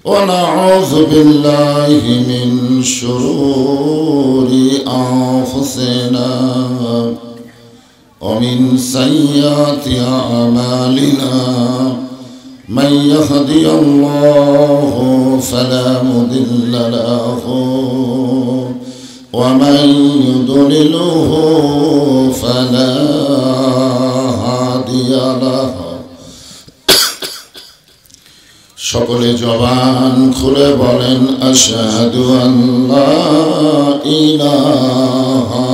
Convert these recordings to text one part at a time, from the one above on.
ونعوذ بالله من شرور أنفسنا ومن سيئات أعمالنا من يهدي الله فلا مضل له ومن يضلله فلا هادي له সকলে জবান খুলে বলেন আশহাদু আল্লা ইলাহা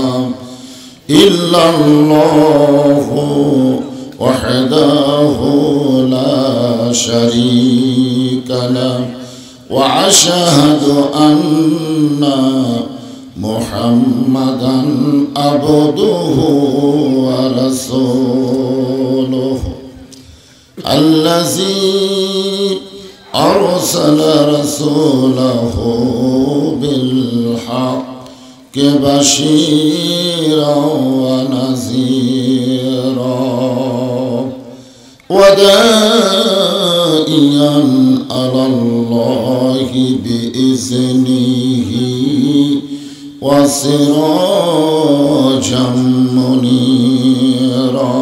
ইল্লাল্লাহু ওয়াহদাহু লা শারীকা লাহু ওয়া আশহাদু আন্না মুহাম্মাদান আবদুহু ওয়া রাসূলুহু আল্লাযী أرسل رسوله بالحق بشيرا ونذيرا وداعيا على الله بإذنه وسراجا منيرا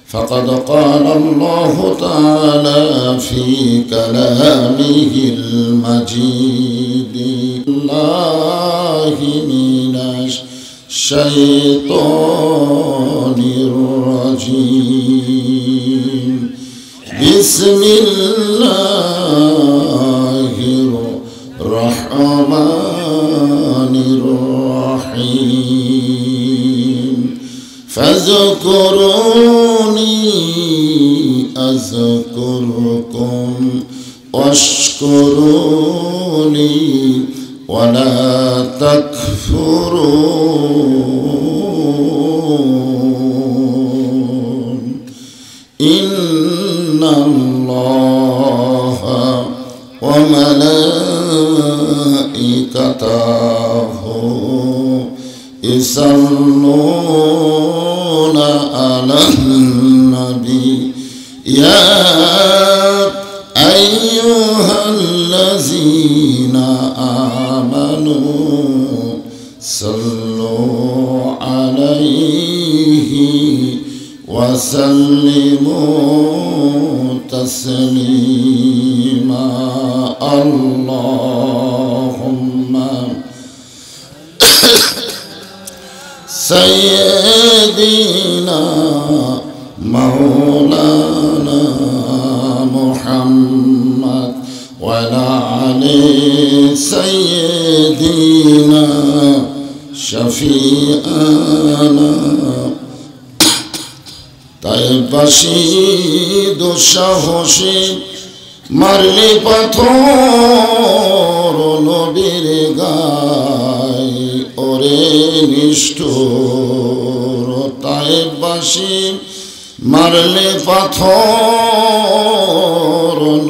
فقد قال الله تعالى في كلامه المجيد الله من الشيطان الرجيم بسم الله الرحمن الرحيم فاذكروني أذكركم واشكروا لي ولا تكفرون إن الله وملائكته يصلون على النبي يا أيها الذين آمنوا صلوا عليه وسلموا تسليما اللهم سيدنا مولانا محمد وعلى علي سيدنا شفيعنا طيبشي দুঃসাহসী মারলি পাথর নবীর গায়ে ওরে নিষ্ঠুর তায়েববাসী মারলে পাথর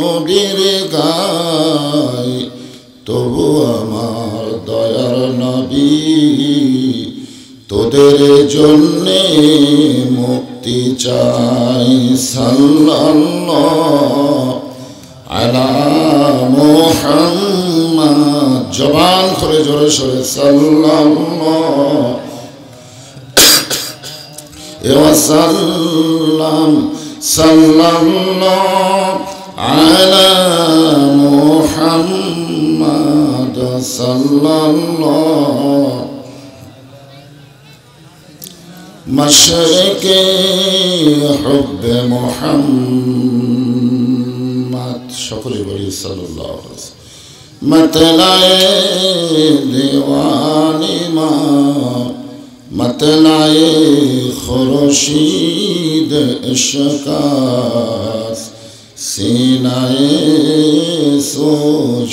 নবীর গায়ে তবু আমার দয়ার নবী তোদের জন্যে মুক্তি চাই সাল্লাল্লাহু আলা মুহাম্মদ জবান করে জোরে সরে সাল্লাল্লাহু ওয়া সাল্লাম সাল্লাল্লাহু আলা মুহাম্মদ সাল্লাল্লাহু মশরিকে হুব্বে মুহাম্মদ সকলে বলি সাল্লাল্লাহু আলাইহি ওয়াসাল্লাম मतलाए दीवानी माँ मतलाए खुर्शीद इश्क़ास सीनाए सो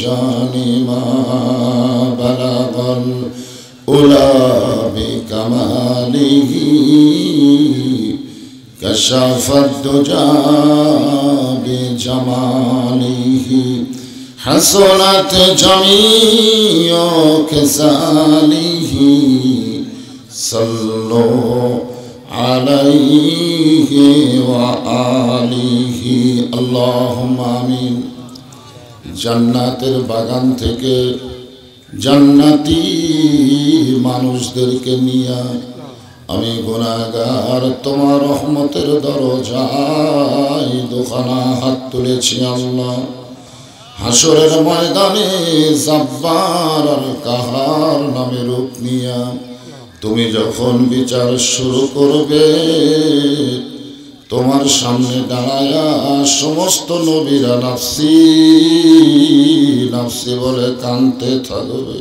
जानी माँ बलगल उला बिकमालिही कशफ़त दुजा बिजमालिही हसनत जमीओ खिसालिही सल्लो अलैहि व आलिहि अल्लाहुम्मा आमीन জান্নাতের বাগান থেকে জান্নাতি মানুষদেরকে নিয়ে আমি গুনাহগার তোমার রহমতের দরজায় দুখানা হাত তুলেছি আল্লাহ। হাসরের ময়দানে জাব্বার আর কাহার নামে রূপ নিয়া তুমি যখন বিচার শুরু করবে, তোমার সামনে দাঁড়ায়া সমস্ত নবীরা নাফসি নাফসি বলে কাঁদতে থাকবে।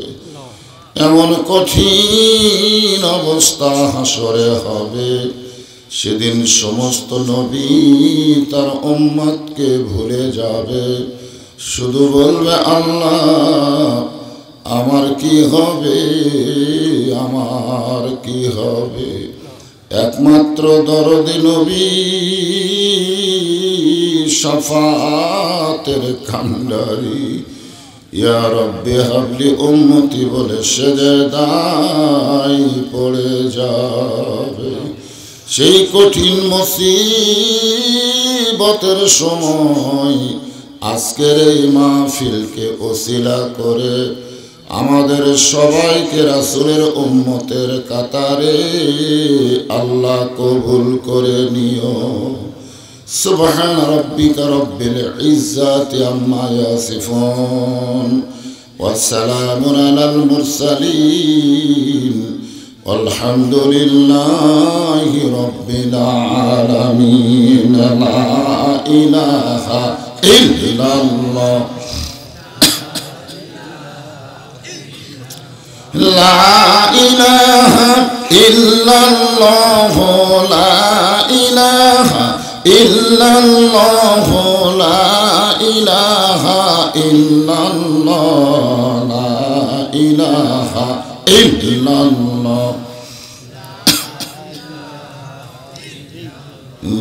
এমন কঠিন অবস্থা হাসরে হবে, সেদিন সমস্ত নবী তার উম্মতকে ভুলে যাবে, শুধু বলবে আল্লাহ আমার কি হবে, আমার কি হবে। একমাত্র দরদি নবী শাফাতের কান্ডারি ইয়া রব্বি হাবলি উম্মতি বলে সেজদায় পড়ে যাবে। সেই কঠিন মুসিবতের সময় আজকের এই মাহফিলকে ওসিলা করে আমাদের সবাইকে রাসূলের উম্মতের কাতারে আল্লাহ কবুল করে নিও। সুবহান রাব্বিকা রব্বিল ইজ্জাতি আম্মা ইয়াসিফুন ওয়া সালামুন আলাল মুরসালিন ওয়ালহামদুলিল্লাহি রাব্বিল আলামিন। লা ইলাহা ইল্লাল্লাহ লা ইলাহা ইল্লাল্লাহ লা ইলাহা ইল্লাল্লাহ লা ইলাহা ইল্লাল্লাহ লা ইলাহা ইল্লাল্লাহ।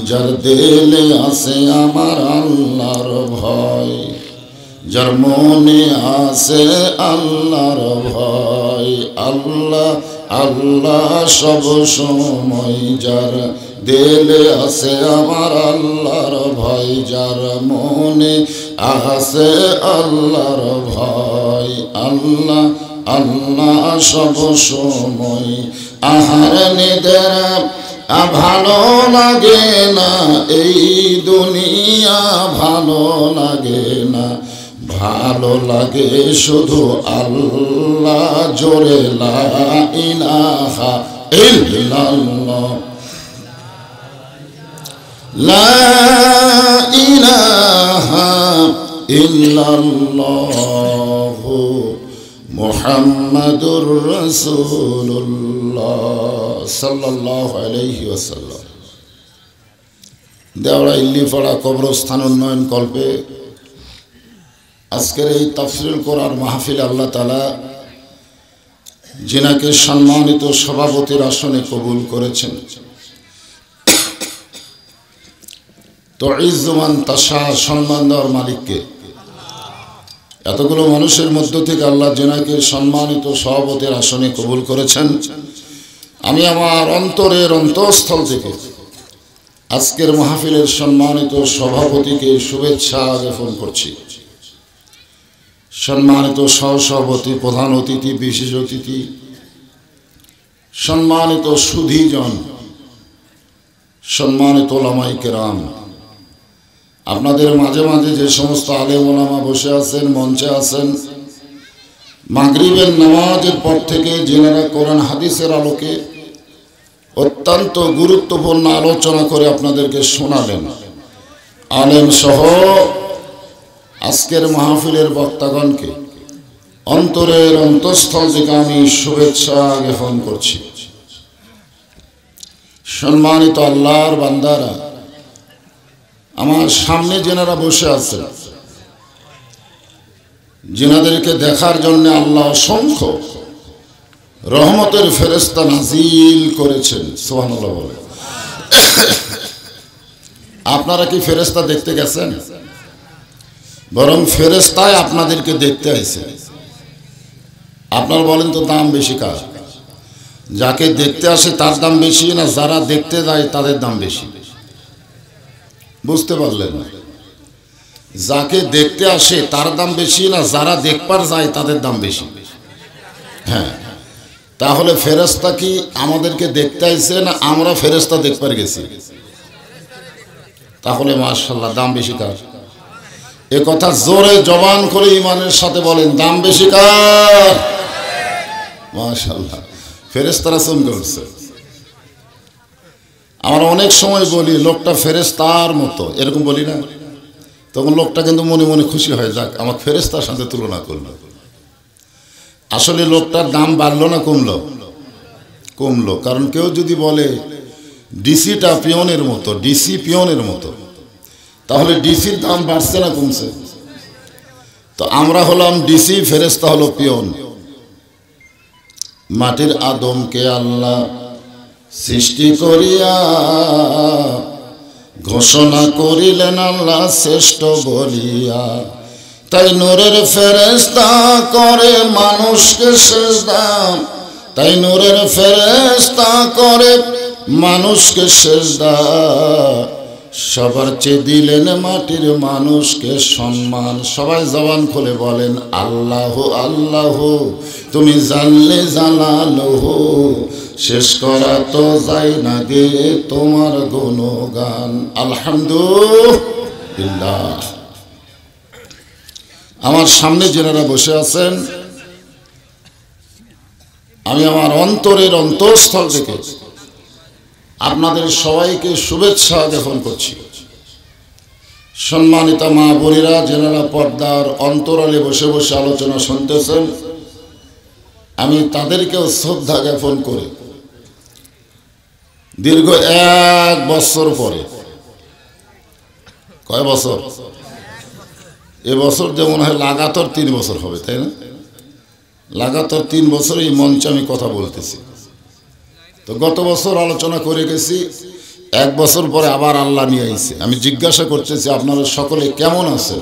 যার দিলে আছে আমার আল্লাহর ভয়, যার মনে আছে আল্লাহর ভয়, আল্লাহ আল্লাহ সব সময় যার দিলে আছে আমার আল্লাহর ভয়, যার মনে আছে আল্লাহর ভয়, আল্লাহ আল্লাহ সব সময়। আহার নিদের ভালো লাগে না এই দুনিয়া, ভালো লাগে না, ভালো লাগে শুধু আল্লাহ জোরে লা ইলাহা ইল্লাল্লাহ লা ইলাহা ইল্লাল্লাহ মুহাম্মাদুর রাসূলুল্লাহ সাল্লাল্লাহু আলাইহি ওয়াসাল্লাম। দেওড়া ইল্লিপাড়া কবরস্থান উন্নয়ন কল্পে আজকের এই তাফসীরুল কোরআন মাহফিল আল্লাহ তাআলা যিনাকে সম্মানিত সভাপতির আসনে কবুল করেছেন, তো ইজ্জুমান তাশা সম্মান দেওয়ার মালিককে। এতগুলো মানুষের মধ্য থেকে আল্লাহ যিনাকে সম্মানিত সভাপতির আসনে কবুল করেছেন, আমি আমার অন্তরের অন্তঃস্থল থেকে আজকের মাহফিলের সম্মানিত সভাপতিকে শুভেচ্ছা জ্ঞাপন করছি। সম্মানিত সহসভাপতি, প্রধান অতিথি, বিশেষ অতিথি, সম্মানিত সুধীজন, সম্মানিত ওলামায়ে কেরাম, আপনাদের মাঝে মাঝে যে সমস্ত আলেম ওলামা বসে আছেন, মঞ্চে আছেন, মাগরিবের নামাজের পর থেকে যেনারা কোরআন হাদিসের আলোকে অত্যন্ত গুরুত্বপূর্ণ আলোচনা করে আপনাদেরকে শোনালেন, আলেম সহ আজকের মাহফিলের বক্তাগণকে অন্তরের অন্তঃস্থল থেকে আমি শুভেচ্ছা জ্ঞাপন করছি। সম্মানিত আল্লাহর বান্দারা, আমার সামনে যেনারা বসে আছেন, যেনাদেরকে দেখার জন্য আল্লাহ অসংখ্য রহমতের ফেরেশতা নাজিল করেছেন, সুবহানাল্লাহ বলে। আপনারা কি ফেরেশতা দেখতে গেছেন? বরং ফেরেশতায় আপনাদেরকে দেখতে আইছে। আপনারা বলেন তো দাম বেশি কার? যাকে দেখতে আসে তার দাম বেশি, না যারা দেখতে যায় তাদের দাম বেশি? বুঝতে পারলেন না? যাকে দেখতে আসে তার দাম বেশি না যারা দেখবার যায় তাদের দাম বেশি? হ্যাঁ, তাহলে ফেরেশতা কি আমাদেরকে দেখতে আইছে না আমরা ফেরেশতা দেখবার গেছি? তাহলে মাশাআল্লাহ দাম বেশি কার? এ কথা জোরে জবান করে ঈমানের সাথে বলেন, দাম বেশি কার? মাশাআল্লাহ, ফেরেশতারা চমকে উঠছে। আমরা অনেক সময় বলি লোকটা ফেরেশতার মতো, এরকম বলি না? তখন লোকটা কিন্তু মনে মনে খুশি হয়, যাক আমার ফেরেশতার সাথে তুলনা করলো। আসলে লোকটার দাম বাড়লো না কমলো? কমলো। কারণ কেউ যদি বলে ডিসিটা পিয়নের মতো, ডিসি পিয়নের মতো, তাহলে ডিসির দাম বাড়ছে না কমছে? তো আমরা হলাম ডিসি, ফেরেশতা হলো পিয়ন। মাটির আদমকে আল্লাহ সৃষ্টি করিয়া ঘোষণা করিলেন আল্লাহ শ্রেষ্ঠ বলিয়া, তাই নূরের ফেরেশতা করে মানুষকে সেজদা, তাই নূরের ফেরেশতা করে মানুষকে সেজদা, সবার চেয়ে দিলেন মাটির মানুষকে সম্মান। সবাই জবান খুলে বলেন আল্লাহ আল্লাহ, তুমি জানলে জানালো, শেষ করা তো যায় না গে তোমার গুণগান। আলহামদুলিল্লাহ। আমার সামনে যারা বসে আছেন, আমি আমার অন্তরের অন্তঃস্থল থেকে আপনাদের সবাইকে শুভেচ্ছা জ্ঞাপন করছি। সম্মানিতা মা বোনেরা, যারা পর্দার অন্তরালে বসে বসে আলোচনা শুনতেছেন, আমি তাদেরকেও শ্রদ্ধা জ্ঞাপন করি। দীর্ঘ 1 বছর পরে, কয় বছর? এবছর যেমন হয় লাগাতার 3 বছর হবে, তাই না? লাগাতার 3 বছর এই মঞ্চে আমি কথা বলতেছি। তো গত বছর আলোচনা করে গেছি, 1 বছর পরে আবার আল্লাহ নিয়ে আইছে। আমি জিজ্ঞাসা করতেছি আপনারা সকলে কেমন আছেন?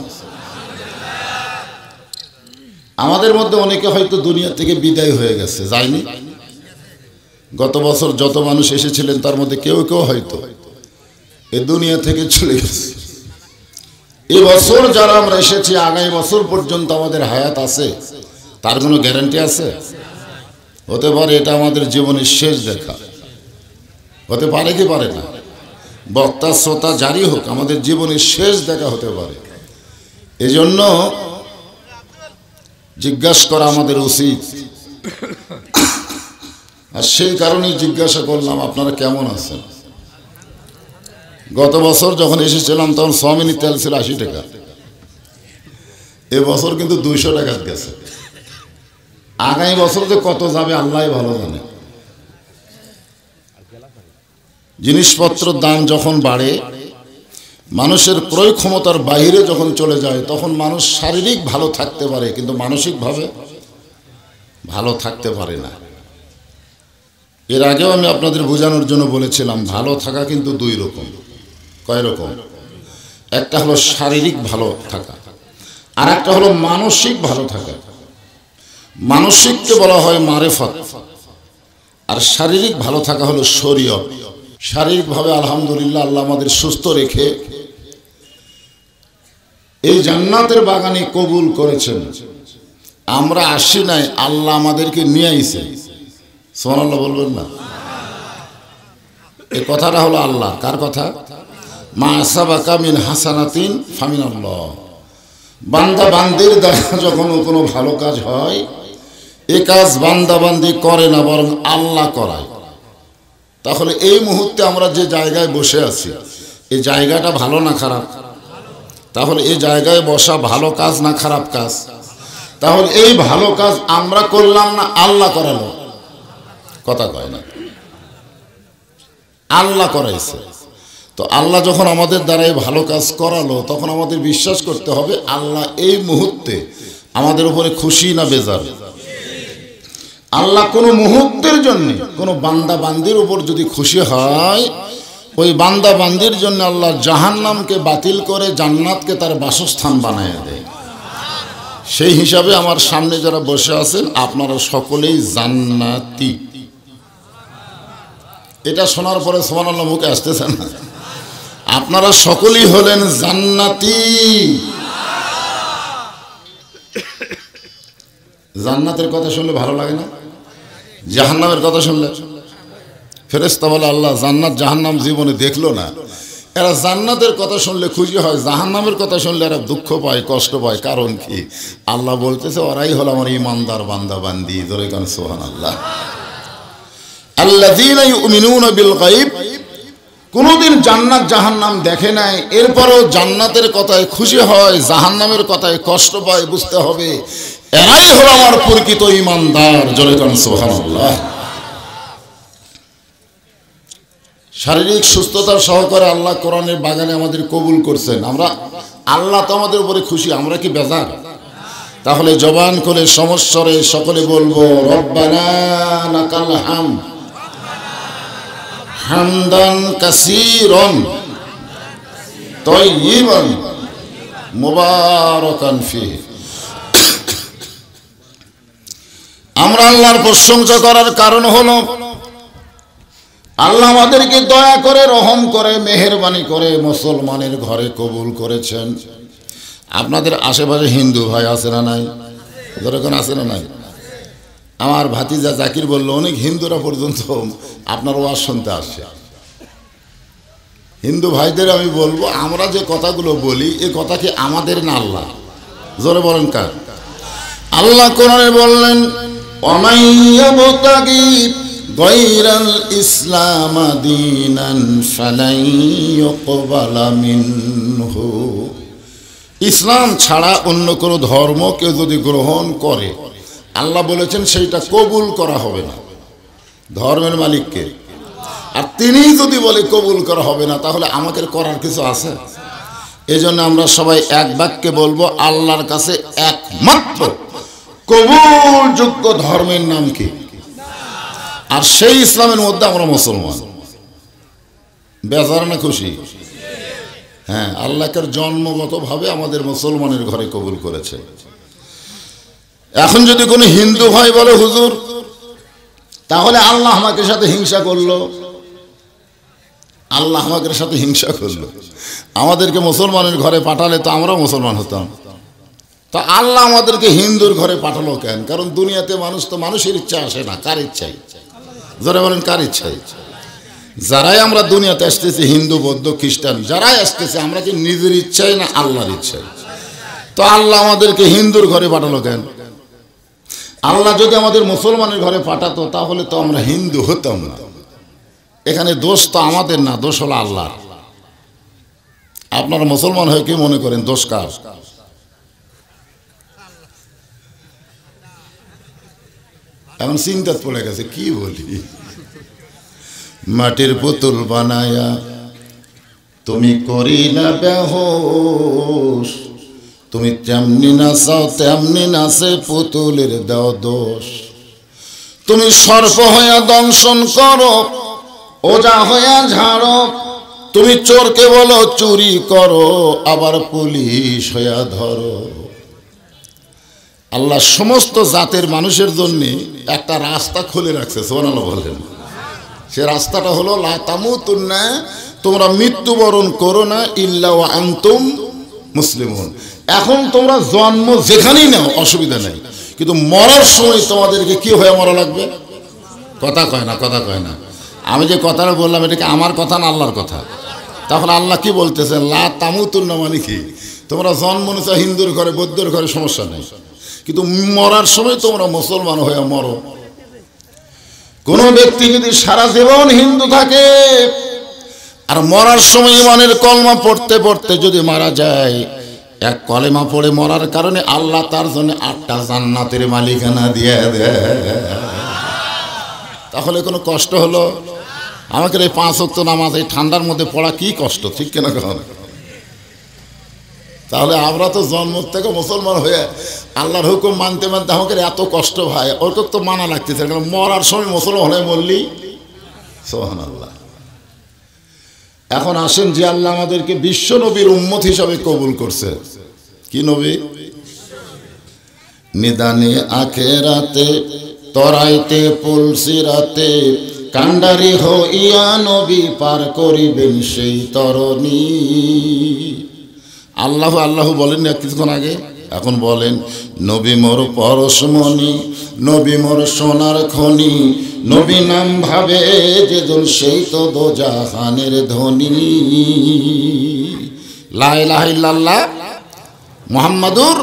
আমাদের মধ্যে অনেকে হয়তো দুনিয়া থেকে বিদায় হয়ে গেছে, যায়নি? গত বছর যত মানুষ এসেছিলেন তার মধ্যে কেউ কেউ হয়তো এই দুনিয়া থেকে চলে গেছে। এবছর যারা আমরা এসেছি, আগামী বছর পর্যন্ত আমাদের হায়াত আছে তার কোনো গ্যারান্টি আছে? হতে পারে এটা আমাদের জীবনের শেষ দেখা, হতে পারে কি পারে না? বক্তা শ্রোতা জারি হোক, আমাদের জীবনের শেষ দেখা হতে পারে। এজন্য জিজ্ঞাসা করা আমাদের উচিত। আর সেই কারণেই জিজ্ঞাসা করলাম আপনারা কেমন আছেন। গত বছর যখন এসেছিলাম তখন 6 মিনিট তেল ছিল 80 টাকা, এবছর কিন্তু 200 টাকা গেছে। আগামী বছর যে কত যাবে আল্লাহ ভালো জানে। জিনিসপত্রের দাম যখন বাড়ে, মানুষের ক্রয় ক্ষমতার বাইরে যখন চলে যায়, তখন মানুষ শারীরিক ভালো থাকতে পারে কিন্তু মানসিকভাবে ভালো থাকতে পারে না। এর আগেও আমি আপনাদের বোঝানোর জন্য বলেছিলাম ভালো থাকা কিন্তু 2 রকম। কয় রকম? একটা হলো শারীরিক ভালো থাকা, আর একটা হলো মানসিক ভালো থাকা। মানসিককে বলা হয় মারেফত, আর শারীরিক ভালো থাকা হলো শরীয়ত। শারীরিকভাবে আলহামদুলিল্লাহ আল্লাহ আমাদের সুস্থ রেখে এই জান্নাতের বাগানে কবুল করেছেন। আমরা আসি নাই, আল্লাহ আমাদেরকে নিয়ে আইছে। সুবহানাল্লাহ বলবেন না? এই কথাটা হলো আল্লাহ। কার কথা? মা আসাবাকা মিন হাসানাতিন ফামিনাল্লাহ। বান্দা বান্দির দ্বারা যখন কোনো ভালো কাজ হয়, এ কাজ বান্দা বান্দি করে না, বরং আল্লাহ করায়। তাহলে এই মুহূর্তে আমরা যে জায়গায় বসে আছি, এই জায়গাটা ভালো না খারাপ? তাহলে এই জায়গায় বসা ভালো কাজ না খারাপ কাজ? তাহলে এই ভালো কাজ আমরা করলাম না আল্লাহ করালো? কথা কয় না, আল্লাহ করাইছে। তো আল্লাহ যখন আমাদের দ্বারা এই ভালো কাজ করালো, তখন আমাদের বিশ্বাস করতে হবে আল্লাহ এই মুহূর্তে আমাদের উপরে খুশি না বেজার। আল্লাহ কোনো মুহূর্তের জন্য কোনো বান্দা বান্দির উপর যদি খুশি হয়, ওই বান্দা বান্দির জন্য আল্লাহ জাহান্নামকে বাতিল করে জান্নাতকে তার বাসস্থান বানায় দেয়। সেই হিসাবে আমার সামনে যারা বসে আছেন আপনারা সকলেই জান্নাতি। এটা শোনার পরে সুবহানাল্লাহ মুখে আসতেছে না? আপনারা সকলেই হলেন জান্নাতি। জান্নাতের কথা শুনলে ভালো লাগে না? জাহান্নামের কথা শুনলে? ফেরেশতা বলে আল্লাহ জান্নাত জাহান্নাম জীবনে দেখলো না, এরা জান্নাতের কথা শুনলে খুশি হয়, জাহান্নামের কথা শুনলে এরা দুঃখ পায়, কষ্ট পায়। কারণ কি? আল্লাহ বলতেছে ওরাই হলো আমার ইমানদার বান্দা বান্দি। ধরে গান সুবহানাল্লাহ। আল্লাযীনা ইউমিনুনা বিল গায়ব, কোনদিন জান্নাত জাহান্নাম দেখে নাই, এরপরও জান্নাতের কথায় খুশি হয়, জাহান্নামের কথায় কষ্ট পায়। বুঝতে হবে এরাই হলো আমার প্রকৃত ইমানদার। জোরে গান সুবহানাল্লাহ। শারীরিক সুস্থতার সহকারে আল্লাহ কোরআনের বাগানে আমাদের কবুল করছেন। আমরা আল্লাহ তো আমাদের উপরে খুশি, আমরা কি বেজার? তাহলে জবান করে সমস্বরে সকলে বলবো রব্বানা লাকাল হামদ হামদান কাসীরান তাইয়িবান মুবারাকান ফিহি। আমরা আল্লাহর প্রশংসা করার কারণ হলো আল্লাহ আমাদেরকে দয়া করে, রহম করে, মেহেরবানি করে মুসলমানের ঘরে কবুল করেছেন। আপনাদের আশেপাশে হিন্দু ভাই আছে না নাই? যেরকম আছে না নাই? আমার ভাতিজা জাকির বলল অনেক হিন্দুরা পর্যন্ত আপনার ওয়াজ শুনতে আসছে। হিন্দু ভাইদের আমি বলবো আমরা যে কথাগুলো বলি এ কথা কি আমাদের না আল্লাহ? জোরে বলেন কার? আল্লাহ কোরআনে বললেন ওয়ামাইয়াবতাগি গায়রাল ইসলাম দীনান ফালাই ইউকবালা মিনহু। ইসলাম ছাড়া অন্য কোনো ধর্ম কেউ যদি গ্রহণ করে আল্লাহ বলেছেন সেইটা কবুল করা হবে না। ধর্মের মালিককে। আর তিনি যদি বলে কবুল করা হবে না তাহলে আমাদের করার কিছু আছে? এজন্য আমরা সবাই এক বাক্যে বলবো আল্লাহর কাছে একমাত্র কবুলযোগ্য ধর্মের নাম কি? আর সেই ইসলামের মধ্যে আমরা মুসলমান। বেজার না খুশি? হ্যাঁ, আল্লাহকে জন্মগতভাবে আমাদের মুসলমানের ঘরে কবুল করেছে। এখন যদি কোনো হিন্দু ভাই বলে হুজুর তাহলে আল্লাহ আমাকে সাথে হিংসা করলো, আল্লাহ আমাদের সাথে হিংসা করলো, আমাদেরকে মুসলমানের ঘরে পাঠালে তো আমরাও মুসলমান হতাম, তো আল্লাহ আমাদেরকে হিন্দুর ঘরে পাঠালো কেন? কারণ দুনিয়াতে মানুষ তো মানুষের ইচ্ছা আসে না, কার ইচ্ছাই? যারা বলেন কার ইচ্ছাই? যারাই আমরা দুনিয়াতে আসতেছি হিন্দু বৌদ্ধ খ্রিস্টান যারাই আসতেছে আমরা কি নিজের ইচ্ছাই না আল্লাহর ইচ্ছাই? তো আল্লাহ আমাদেরকে হিন্দুর ঘরে পাঠালো কেন? আল্লাহ যদি আমাদের মুসলমানের ঘরে পাঠাতো তাহলে তো আমরা হিন্দু হতাম না। এখানে দোষ তো আমাদের না, দোষ হলো আল্লাহ। আপনারা মুসলমান হয়ে কি মনে করেন দোষ কার? এখন চিন্তা পড়ে গেছে কি বলি। মাটির পুতুল বানায়া তুমি করি না বেহুশ, তুমি যেমনি নাচাও তেমনি নাচে পুতুলের দাও দোষ। তুমি সর্প হইয়া দংশন করো, ওজা হইয়া ঝাড়ো, তুমি চোরকে বলো চুরি করো, আবার পুলিশ হইয়া ধরো। আল্লাহ সমস্ত জাতের মানুষের জন্য একটা রাস্তা খুলে রাখছে, সুবহানাল্লাহ বলেন। সে রাস্তাটা হলো লা তামুতুন্না, তোমরা মৃত্যুবরণ করো না ইল্লা ওয়া আনতুম মুসলিমুন। এখন তোমরা জন্ম যেখানেই নাও অসুবিধা নেই, কিন্তু মরার সময় তোমাদেরকে কি হয়ে মরা লাগবে? কথা কয় না, কথা কয় না। আমি যে কথাটা বললাম এটা কি আমার কথা না আল্লাহর কথা? তখন আল্লাহ কি বলতেছেন? লা তামুতুন্না মানে কি? তোমরা জন্ম নিছো হিন্দুর ঘরে বৌদ্ধর ঘরে সমস্যা নেই, কিন্তু মরার সময় তোমরা মুসলমান হয়ে মরো। কোন ব্যক্তি যদি সারা জীবন হিন্দু থাকে আর মরার সময় ইমানের কলমা পড়তে পড়তে যদি মারা যায়, এক কলেমা পড়ে মরার কারণে আল্লাহ তার জন্য 8টা জান্নাতের মালিকানা দিয়ে দেয়। তাহলে কোনো কষ্ট হলো? আমাকে এই 5 ওয়াক্ত নামাজ এই ঠান্ডার মধ্যে পড়া কি কষ্ট, ঠিক কিনা? তাহলে আমরা তো জন্ম থেকে মুসলমান হয়ে আল্লাহর হুকুম মানতে মানতে আমাকে এত কষ্ট ভাই, ওর তো মানা লাগতেছে, কারণ মরার সময় মুসলমান হয়ে মরলি। সুবহানাল্লাহ। এখন আসেন যে আল্লাহ আমাদেরকে বিশ্ব নবীর উম্মত হিসাবে কবুল করছে। কি নবী? নিদানে আখেরাতে তরাইতে পুলসিরাতে কান্ডারি হইয়া নবী পার করিবেন সেই তরণী। আল্লাহ আল্লাহ বলেন না কিছুক্ষণ আগে? এখন বলেন, নবী মোর পরশমণি, নবী মোর সোনার খনি, নবী নাম ভাবে যেজন সেই তো দোজাহানের ধনী। লা ইলাহা ইল্লাল্লাহ মুহাম্মাদুর,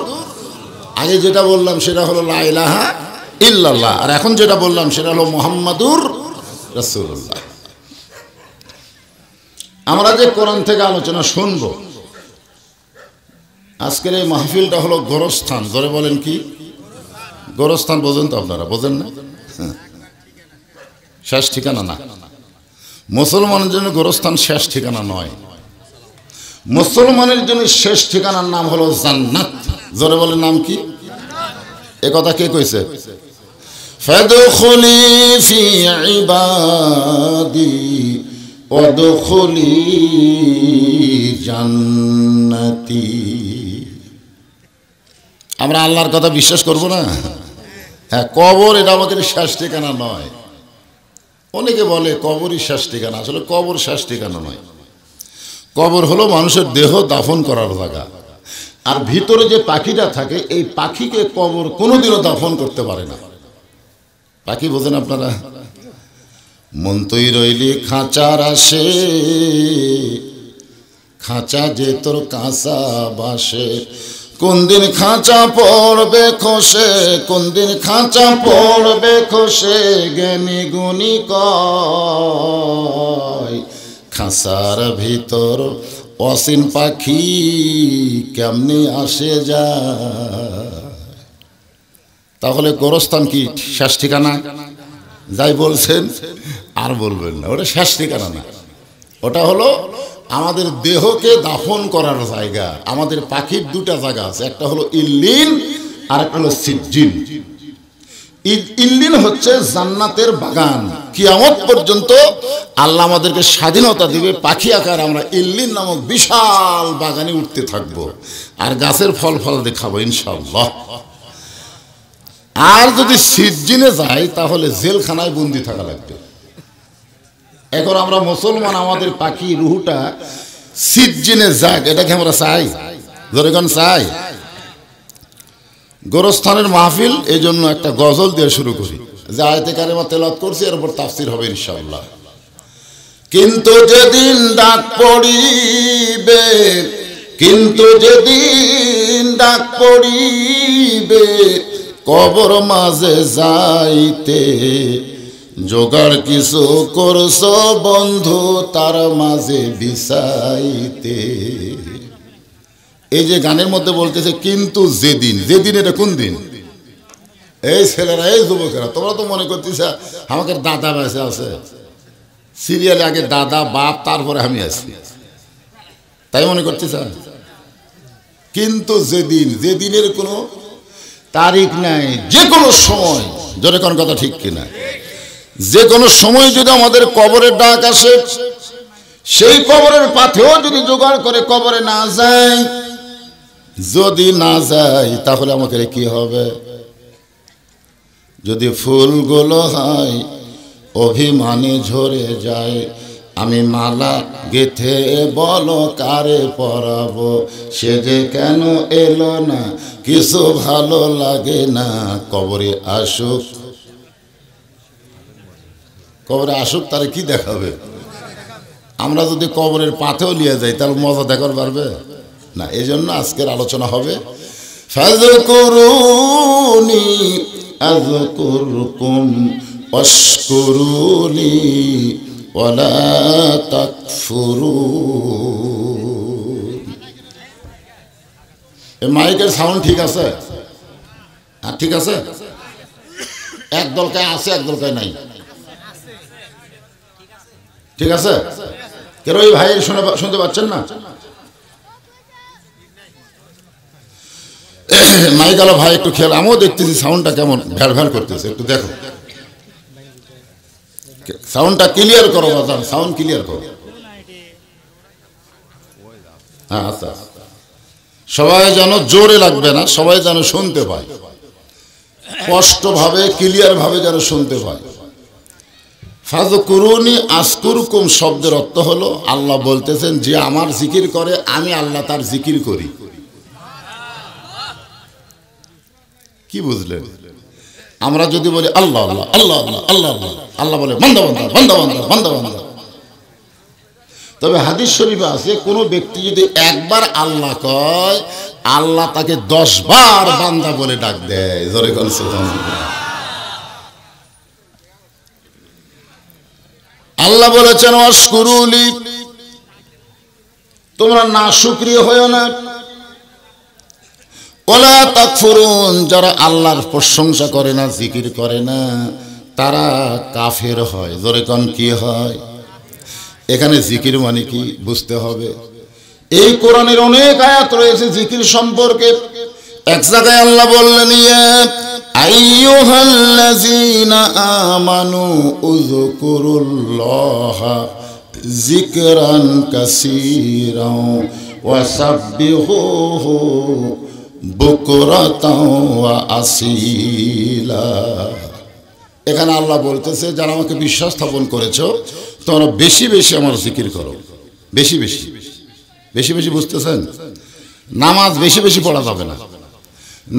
আগে যেটা বললাম সেটা হলো লা ইলাহা ইল্লাল্লাহ, আর এখন যেটা বললাম সেটা হলো মুহাম্মাদুর রাসূলুল্লাহ। আমরা যে কোরআন থেকে আলোচনা শুনব, আজকের এই মাহফিলটা হলো গোরস্থান। ধরে বলেন কি গোরস্থান? বোঝেন তো আপনারা? বোঝেন না? শেষ ঠিকানা না। মুসলমানের জন্য গোরস্থান শেষ ঠিকানা নয়, মুসলমানের জন্য শেষ ঠিকানার নাম হলো জান্নাত। জোরে বলেন নাম কি? এ কথা কে কইছে? ফাদখুলি ফি ইবাদি ওয়াদখুলি জান্নাতি। আমরা আল্লাহর কথা বিশ্বাস করব না? হ্যাঁ, কবর এটা আমাদের শেষ ঠিকানা নয়। অনেকে বলে কবরই শেষ ঠিকানা, আসলে কবর শেষ ঠিকানা নয়। কবর হলো মানুষের দেহ দাফন করার জায়গা, আর ভিতরে যে পাখিটা থাকে এই পাখিকে কবর কোনোদিনও দাফন করতে পারে না। পাখি বোঝেন আপনারা? মন তুই রইলি খাঁচার আসে, খাঁচা যে তোর কাঁচা বাসে, কোন দিন খাঁচা পড়বে খসে, কোন দিন খাঁচা পড়বে খসে, জ্ঞানী গুণী কয় খাঁচার ভিতর অসীন পাখি কেমনি আসে যায়। তাহলে গোরস্থান কি শেষ ঠিকানা? যাই বলছেন আর বলবেন না, ওটা শেষ ঠিকানা না। ওটা হলো আমাদের দেহকে দাফন করার জায়গা। আমাদের পাখির দুটা জায়গা আছে, একটা হলো ইল্লিন আর একটা হলো সিজ্জিন। ইল্লিন হচ্ছে জান্নাতের বাগান। কিয়ামত পর্যন্ত আল্লাহ আমাদেরকে স্বাধীনতা দিবে, পাখি আকার আমরা ইল্লিন নামক বিশাল বাগানে উঠতে থাকবো, আর গাছের ফল ফল দেখাবো ইনশাআল্লাহ। আর যদি সিজ্জিনে যাই তাহলে জেলখানায় বন্দি থাকা লাগবে। এখন আমরা মুসলমান, আমাদের পাখি রুহুটা সিজ্জিনে যাক, এটাকে আমরা চাই? যখন চাই। গোরস্থানের মাহফিল এই জন্য একটা গজল দিয়ে শুরু করি, যে আয়াতে কারিমা তেলাওয়াত করছি, এর উপর তাফসীর হবে ইনশাআল্লাহ। কিন্তু যেদিন ডাক পড়িবে, কিন্তু যেদিন ডাক পড়িবে, কবর মাঝে যাইতে জোগাড় কিছু করছ বন্ধু তার মাঝে বিছাইতে। এই যে গানের মধ্যে বলতেছে কিন্তু যেদিন, যেদিন এটা কোন দিন? এই ছেলেরা, এই যুবকেরা, তোমরা তো মনে করতেছ আমাকে দাদা বেঁচে আছে, সিরিয়ালে আগে দাদা বাপ তারপরে আমি আছি, তাই মনে করতেছ। কিন্তু যেদিন, যেদিনের কোনো তারিখ নাই, যে কোনো সময়, জোরে কোন কথা ঠিক কিনা, যে কোনো সময় যদি আমাদের কবরের ডাক আসে, সেই কবরের পাথেও যদি জোগাড় করে কবরে না যায়, যদি না যায় তাহলে আমাকে কি হবে? যদি ফুলগুলো হয় অভিমানে ঝরে যায়, আমি মালা গেথে বলো কারে পরাবো, সে যে কেন এলো না, কিছু ভালো লাগে না, কবরে আসুক, কবরে আসুক, তারে কি দেখাবে? আমরা যদি কবরের পাথেও নিয়ে যাই তাহলে মজা দেখার পারবে না। এই জন্য আজকের আলোচনা হবে ফাযকুরুনি আযকুরকুম ওয়াশকুরুনি ওয়ালা তাকফুরুন। এই মাইকের সাউন্ড ঠিক আছে? হ্যাঁ ঠিক আছে। এক দলকায় আছে, এক দলকায় নাই, ঠিক আছে? কেন ওই ভাই শুনতে পাচ্ছেন না? মাইক আলো ভাই একটু খেয়াল, আমিও দেখতেছি সাউন্ডটা কেমন ভ্যাল ভ্যাল করতেছে, একটু দেখো, সাউন্ডটা ক্লিয়ার করো বাজান, সাউন্ড ক্লিয়ার করো। হ্যাঁ আচ্ছা, সবাই যেন জোরে লাগবে না, সবাই যেন শুনতে পায়, স্পষ্টভাবে ক্লিয়ার ভাবে যেন শুনতে পায়। ফাযকুরুনি আযকুরকুম শব্দের অর্থ হলো আল্লাহ বলতেছেন যে আমার জিকির করে আমি আল্লাহ তার জিকির করি। কি বুঝলেন? আমরা যদি বলি আল্লাহ আল্লাহ আল্লাহ আল্লাহ আল্লাহ আল্লাহ, আল্লাহ বলে বান্দা বান্দা বান্দা বান্দা বান্দা বান্দা। তবে হাদিস শরীফে আছে কোন ব্যক্তি যদি একবার আল্লাহ কয়, আল্লাহ তাকে 10 বার বান্দা বলে ডাক দেয়। জোরে বলেন সুবহানাল্লাহ। আল্লাহ বলেছেন ওয়াশকুরুলি, তোমরা নাশুকরিয়া হয়ো না। ওয়ালা তাকফুরুন, যারা আল্লাহর প্রশংসা করে না, জিকির করে না, তারা কাফের হয়। জোরে কোন কি হয়? এখানে জিকির মানে কি বুঝতে হবে। এই কোরআনের অনেক আয়াত রয়েছে জিকির সম্পর্কে। এক জায়গায় আল্লাহ বললেন ইয়া আইয়ুহাল্লাযীনা আমানু উযকুরুল্লাহা যিকরান কাসীরান ওয়া সাব্বিহুহু বুকরাতাও ওয়া আসীলা। এখানে আল্লাহ বলতেছে যারা আমাকে বিশ্বাস স্থাপন করেছো তোমরা বেশি বেশি আমার জিকির করো। বেশি বেশি বেশি বেশি বুঝতেছেন? নামাজ বেশি বেশি পড়া যাবে না,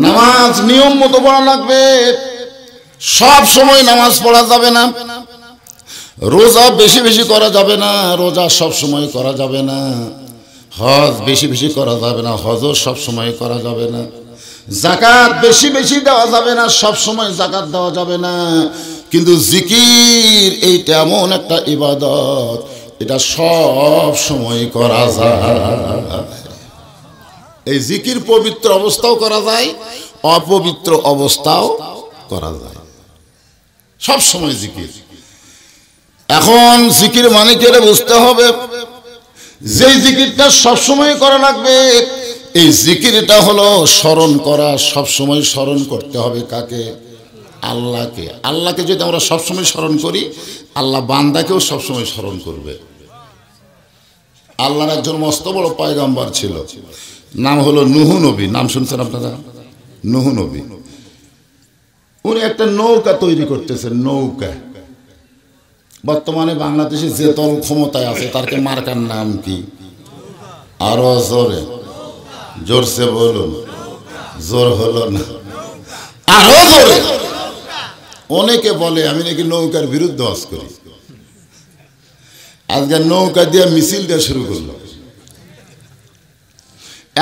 নামাজ নিয়ম মতো পড়া লাগবে। সব সময় নামাজ পড়া যাবে না। রোজা বেশি বেশি করা যাবে না, রোজা সব সময় করা যাবে না। হজ বেশি বেশি করা যাবে না, হজও সব সময় করা যাবে না। যাকাত বেশি বেশি দেওয়া যাবে না, সব সময় যাকাত দেওয়া যাবে না। কিন্তু জিকির এইটা এমন একটা ইবাদত, এটা সব সময় করা যায়। এই জিকির পবিত্র অবস্থাও করা যায়, অপবিত্র অবস্থাও করা যায়, সব সময় জিকির। এখন জিকির মানে কি এটা বুঝতে হবে। যেই জিকিরটা সব সময় করা লাগবে, এই জিকিরটা হলো স্মরণ করা। সব সময় স্মরণ করতে হবে কাকে? আল্লাহকে। আল্লাহকে যদি আমরা সব সময় স্মরণ করি, আল্লাহ বান্দাকেও সব সময় স্মরণ করবে। আল্লাহর একজন মস্ত বড় পয়গম্বর ছিল, নাম হলো নূহ নবী। নাম শুনছেন আপনারা? নূহ নবী। উনি একটা নৌকা তৈরি করতেছেন, নৌকা। বর্তমানে বাংলাদেশে যে দল ক্ষমতায় আছে তারকে মার্কার নাম কি? আরো জোরে, জোরসে বলুন। জোর হলো না, আরো জোরে। অনেকে বলে আমি নাকি নৌকার বিরুদ্ধে ওয়াজ করি। আজকে নৌকা দিয়ে মিছিল দেওয়া শুরু করলো।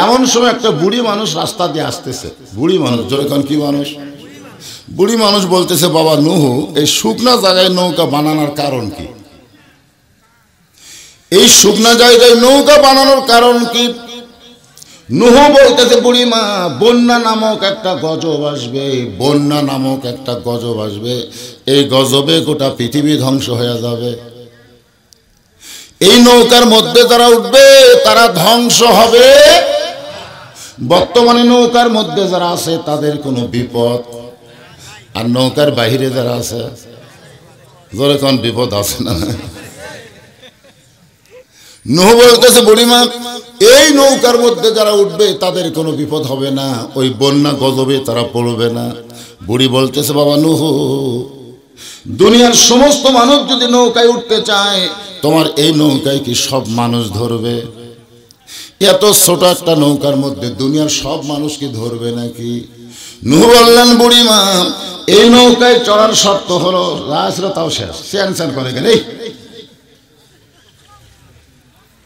এমন সময় একটা বুড়ি মানুষ রাস্তা দিয়ে আসতেছে। বুড়ি মানুষ, যেরকম কি মানুষ? বুড়ি মানুষ বলতেছে, বাবা নূহ, এই শুকনা জায়গায় নৌকা বানানোর কারণ কি? এই শুকনা জায়গায় নৌকা বানানোর কারণ কি? নূহ বলতেছে, বুড়িমা, বন্যা নামক একটা গজব আসবে, বন্যা নামক একটা গজব আসবে। এই গজবে গোটা পৃথিবী ধ্বংস হয়ে যাবে। এই নৌকার মধ্যে যারা উঠবে তারা ধ্বংস হবে। বর্তমানে নৌকার মধ্যে যারা আছে তাদের কোনো বিপদ, আর নৌকার বাহিরে যারা আছে ধরে কোন বিপদ আছে না? নূহ বলতেছে, বুড়িমা, এই নৌকার মধ্যে যারা উঠবে তাদের কোনো বিপদ হবে না, ওই বন্যা গজবে তারা পড়বে না। বুড়ি বলতেছে, বাবা নূহ, দুনিয়ার সমস্ত মানুষ যদি নৌকায় উঠতে চায়, তোমার এই নৌকায় কি সব মানুষ ধরবে? এত ছোট একটা নৌকার মধ্যে দুনিয়ার সব মানুষ কি ধরবে নাকি? নূহ বললেন, বুড়িমা, এই নৌকায় চড়ার শর্ত হলো, তাও শেষ, স্যান করে গেলে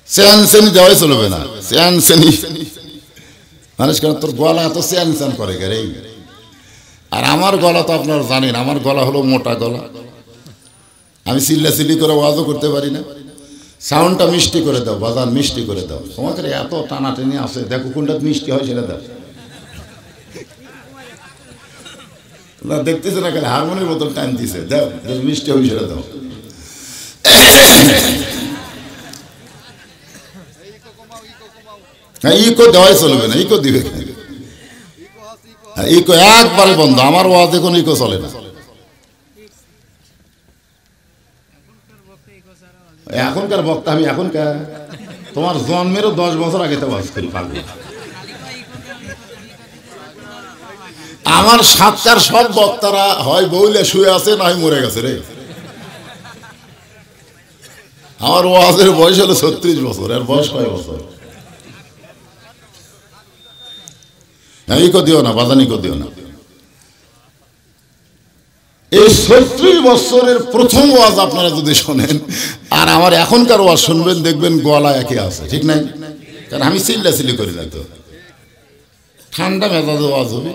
স্যান দেওয়াই চলবে না। স্যান মানুষ কেন তোর গলা এত স্যান করে গেলে। আর আমার গলা তো আপনারা জানেন, আমার গলা হলো মোটা গলা। আমি চিল্লাচিল্লি করে ওয়াজও করতে পারি না। সাউন্ডটা মিষ্টি করে দাও, বাজার মিষ্টি করে দাও। তোমাকে এত টানাটানি আছে, দেখো কোনটা মিষ্টি হয় সেটা দাও। দেখতেছে না, খালি হারমোনির মতন টাইম দিছে, দাও মিষ্টি হবে সেটা দাও। হ্যাঁ, ইকো দেওয়াই চলবে না, ইকো দিবে। ইকো একবারে বন্ধ। আমার ওয়াজ এখন ইকো চলে না। এখনকার বক্তা আমি এখনকার, তোমার জন্মেরও 10 বছর আগে তো ওয়াজ করি পারবো। আমার সাতটার সব বক্তারা হয় বউলে শুয়ে আছে, না হয় মরে গেছে রে। আমার ওয়াজের বয়স হলো 36 বছর। এর বয়স কয় বছর? ইকো দিও না, বাজান ইকো দিও না। এই 36 বছরের প্রথম ওয়াজ আপনারা যদি শোনেন আর আমার এখনকার ওয়াজ শুনবেন, দেখবেন গলা একই আছে, ঠিক নাই? কারণ আমি চিল্লাচিল্লি করি না, তো ঠান্ডা মেজাজে ওয়াজ হবে,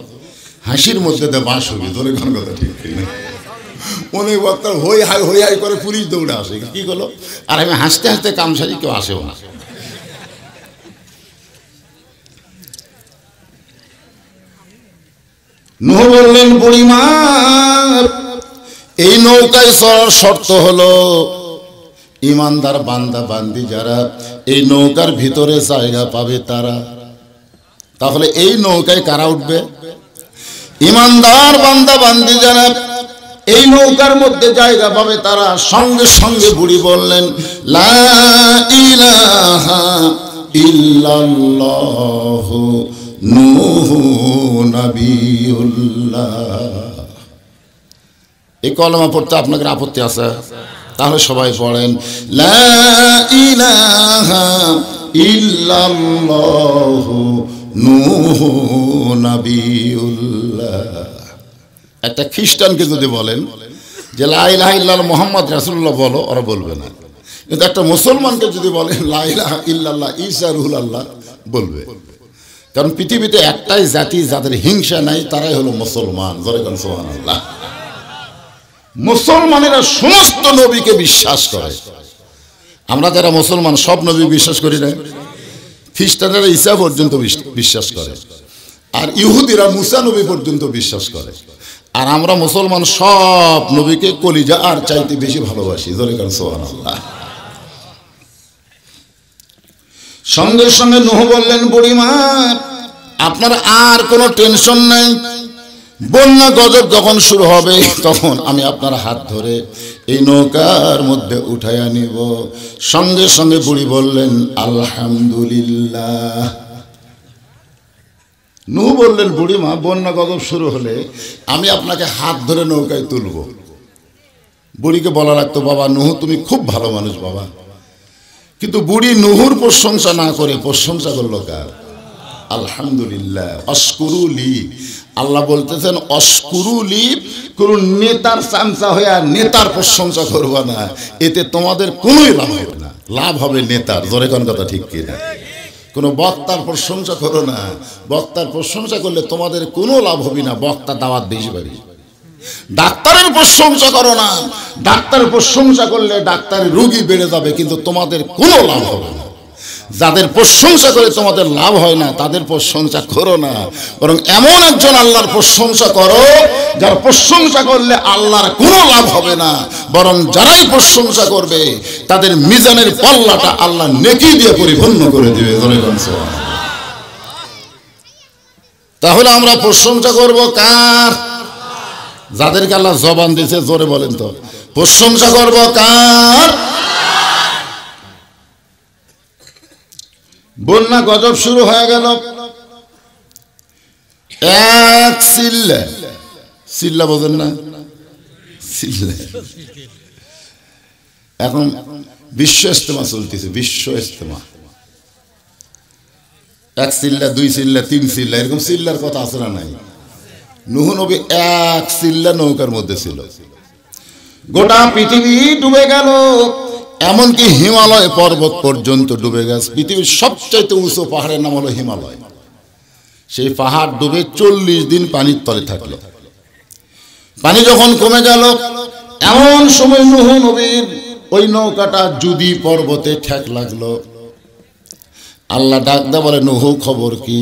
হাসির মধ্যে দিয়ে বাঁশ হবে, ধরে কোন কথা ঠিক না? অনেক বক্তার হই হাই করে পুলিশ দৌড়ে আসে, কি করলো? আর আমি হাসতে হাসতে কাম সারি, কেউ আসেও না। নূহ বললেন, বুড়িমা এই নৌকায় চড়ার শর্ত হলো ইমানদার বান্দা বান্দি যারা এই নৌকার ভিতরে জায়গা পাবে তারা। তাহলে এই নৌকায় কারা উঠবে? ইমানদার বান্দা বান্দি যারা এই নৌকার মধ্যে জায়গা পাবে তারা। সঙ্গে সঙ্গে বুড়ি বললেন, লা ইলাহা ইল্লাল্লাহু নূহ নবিয়ুল্লাহ। এই কলমা পড়তে আপনাদের আপত্তি আছে? তাহলে সবাই পড়েন, লা ইলাহা ইল্লাল্লাহু নূহ নবিয়ুল্লাহ। একটা খ্রিস্টানকে যদি বলেন যে লা ইলাহা ইল্লাল্লাহ মুহাম্মদ রাসূলুল্লাহ বলো, ওরা বলবে না। কিন্তু একটা মুসলমানকে যদি বলেন লা ইলাহা ইল্লাল্লাহ ঈসা রুহুল্লাহ, বলবে। কারণ পৃথিবীতে একটাই জাতি যাদের হিংসা নাই, তারাই হলো মুসলমান। জোরে বলেন সুবহানাল্লাহ। মুসলমানেরা সমস্ত নবীকে বিশ্বাস করে। আমরা যারা মুসলমান সব নবী বিশ্বাস করি না। খ্রিস্টানেরা ঈসা পর্যন্ত বিশ্বাস করে, আর ইহুদিরা মুসা নবী পর্যন্ত বিশ্বাস করে। আর আমরা মুসলমান সব নবীকে কলিজা আর চাইতে বেশি ভালোবাসি। জোরে বলেন সুবহানাল্লাহ। সঙ্গে সঙ্গে নূহ বললেন, বুড়িমা আপনার আর কোনো টেনশন নাই। বন্যা গজব যখন শুরু হবে তখন আমি আপনার হাত ধরে এই নৌকার মধ্যে উঠাইয়া নিব। সঙ্গে সঙ্গে বুড়ি বললেন, আলহামদুলিল্লাহ। নূহ বললেন, বুড়িমা বন্যা গজব শুরু হলে আমি আপনাকে হাত ধরে নৌকায় তুলব। বুড়িকে বলা লাগতো, বাবা নূহ তুমি খুব ভালো মানুষ বাবা। কিন্তু বুড়ি নূহুর প্রশংসা না করে প্রশংসা করলো কার? আলহামদুলিল্লাহ। অশকুরুলি, আল্লাহ বলতেছেন অশকুরুলি। কোন নেতার চামচা হয়ে নেতার প্রশংসা করবা না, এতে তোমাদের কোনোই লাভ হবে না। লাভ হবে নেতার। জোরে কোন কথা ঠিক কিনা? কোনো বক্তার প্রশংসা করো না। বক্তার প্রশংসা করলে তোমাদের কোনো লাভ হবে না, বক্তা দাওয়াত বেশি পাবে। ডাক্তারের প্রশংসা করো না। ডাক্তারের প্রশংসা করলে ডাক্তারের রোগী বেড়ে যাবে, কিন্তু তোমাদের কোনো লাভ হবে না। যাদের প্রশংসা করে তোমাদের লাভ হয় না, তাদের প্রশংসা করো না। বরং এমন একজন আল্লাহর প্রশংসা করো যার প্রশংসা করলে আল্লাহর কোনো লাভ হবে না, বরং যারাই প্রশংসা করবে তাদের মিজানের পাল্লাটা আল্লাহ নেকি দিয়ে পরিপূর্ণ করে দিবে। তাহলে আমরা প্রশংসা করব কার? যাদেরকে আল্লাহ জবান দিয়েছে। জোরে বলেন তো, প্রশংসা করব কার? বন্যা গজব শুরু হয়ে গেল। এক চিল্লা, চিল্লা বোঝেন না? চিল্লা। এখন বিশ্ব ইজতেমা চলতেছে, বিশ্ব ইজতেমা। এক চিল্লা, দুই চিল্লা, তিন চিল্লা, এরকম চিল্লার কথা আছে না নাই? নূহ নবী এক চিল্লা নৌকার মধ্যে ছিল। গোটা পৃথিবী ডুবে গেল, এমনকি হিমালয় পর্বত পর্যন্ত ডুবে গেছে। পৃথিবীর সবচাইতে উঁচু পাহাড়ের নাম হলো হিমালয়। সেই পাহাড় ডুবে 40 দিন পানির তলে থাকলো। পানি যখন কমে গেল, এমন সময় নূহ নবীর ওই নৌকাটা জুদি পর্বতে ঠেক লাগলো। আল্লাহ ডাক দে বলে, নূহ খবর কি?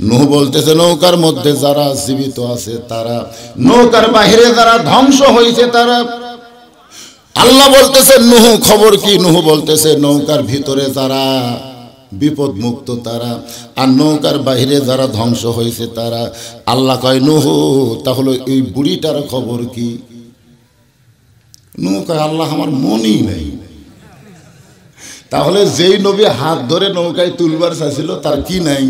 নূহ বলতেছে, নৌকার মধ্যে যারা জীবিত আছে তারা, নৌকার বাহিরে যারা ধ্বংস হয়েছে তারা। আল্লাহ বলতেছে, নূহ খবর কি? নূহ বলতেছে, নৌকার ভিতরে যারা বিপদ মুক্ত তারা, আর নৌকার বাহিরে যারা ধ্বংস হয়েছে তারা। আল্লাহ কয়, নূহ তাহলে এই বুড়িটার খবর কি? নূহ কয়, আল্লাহ আমার মনই নেই। তাহলে যেই নবী হাত ধরে নৌকায় তুলবার চাইছিল তার কি নাই?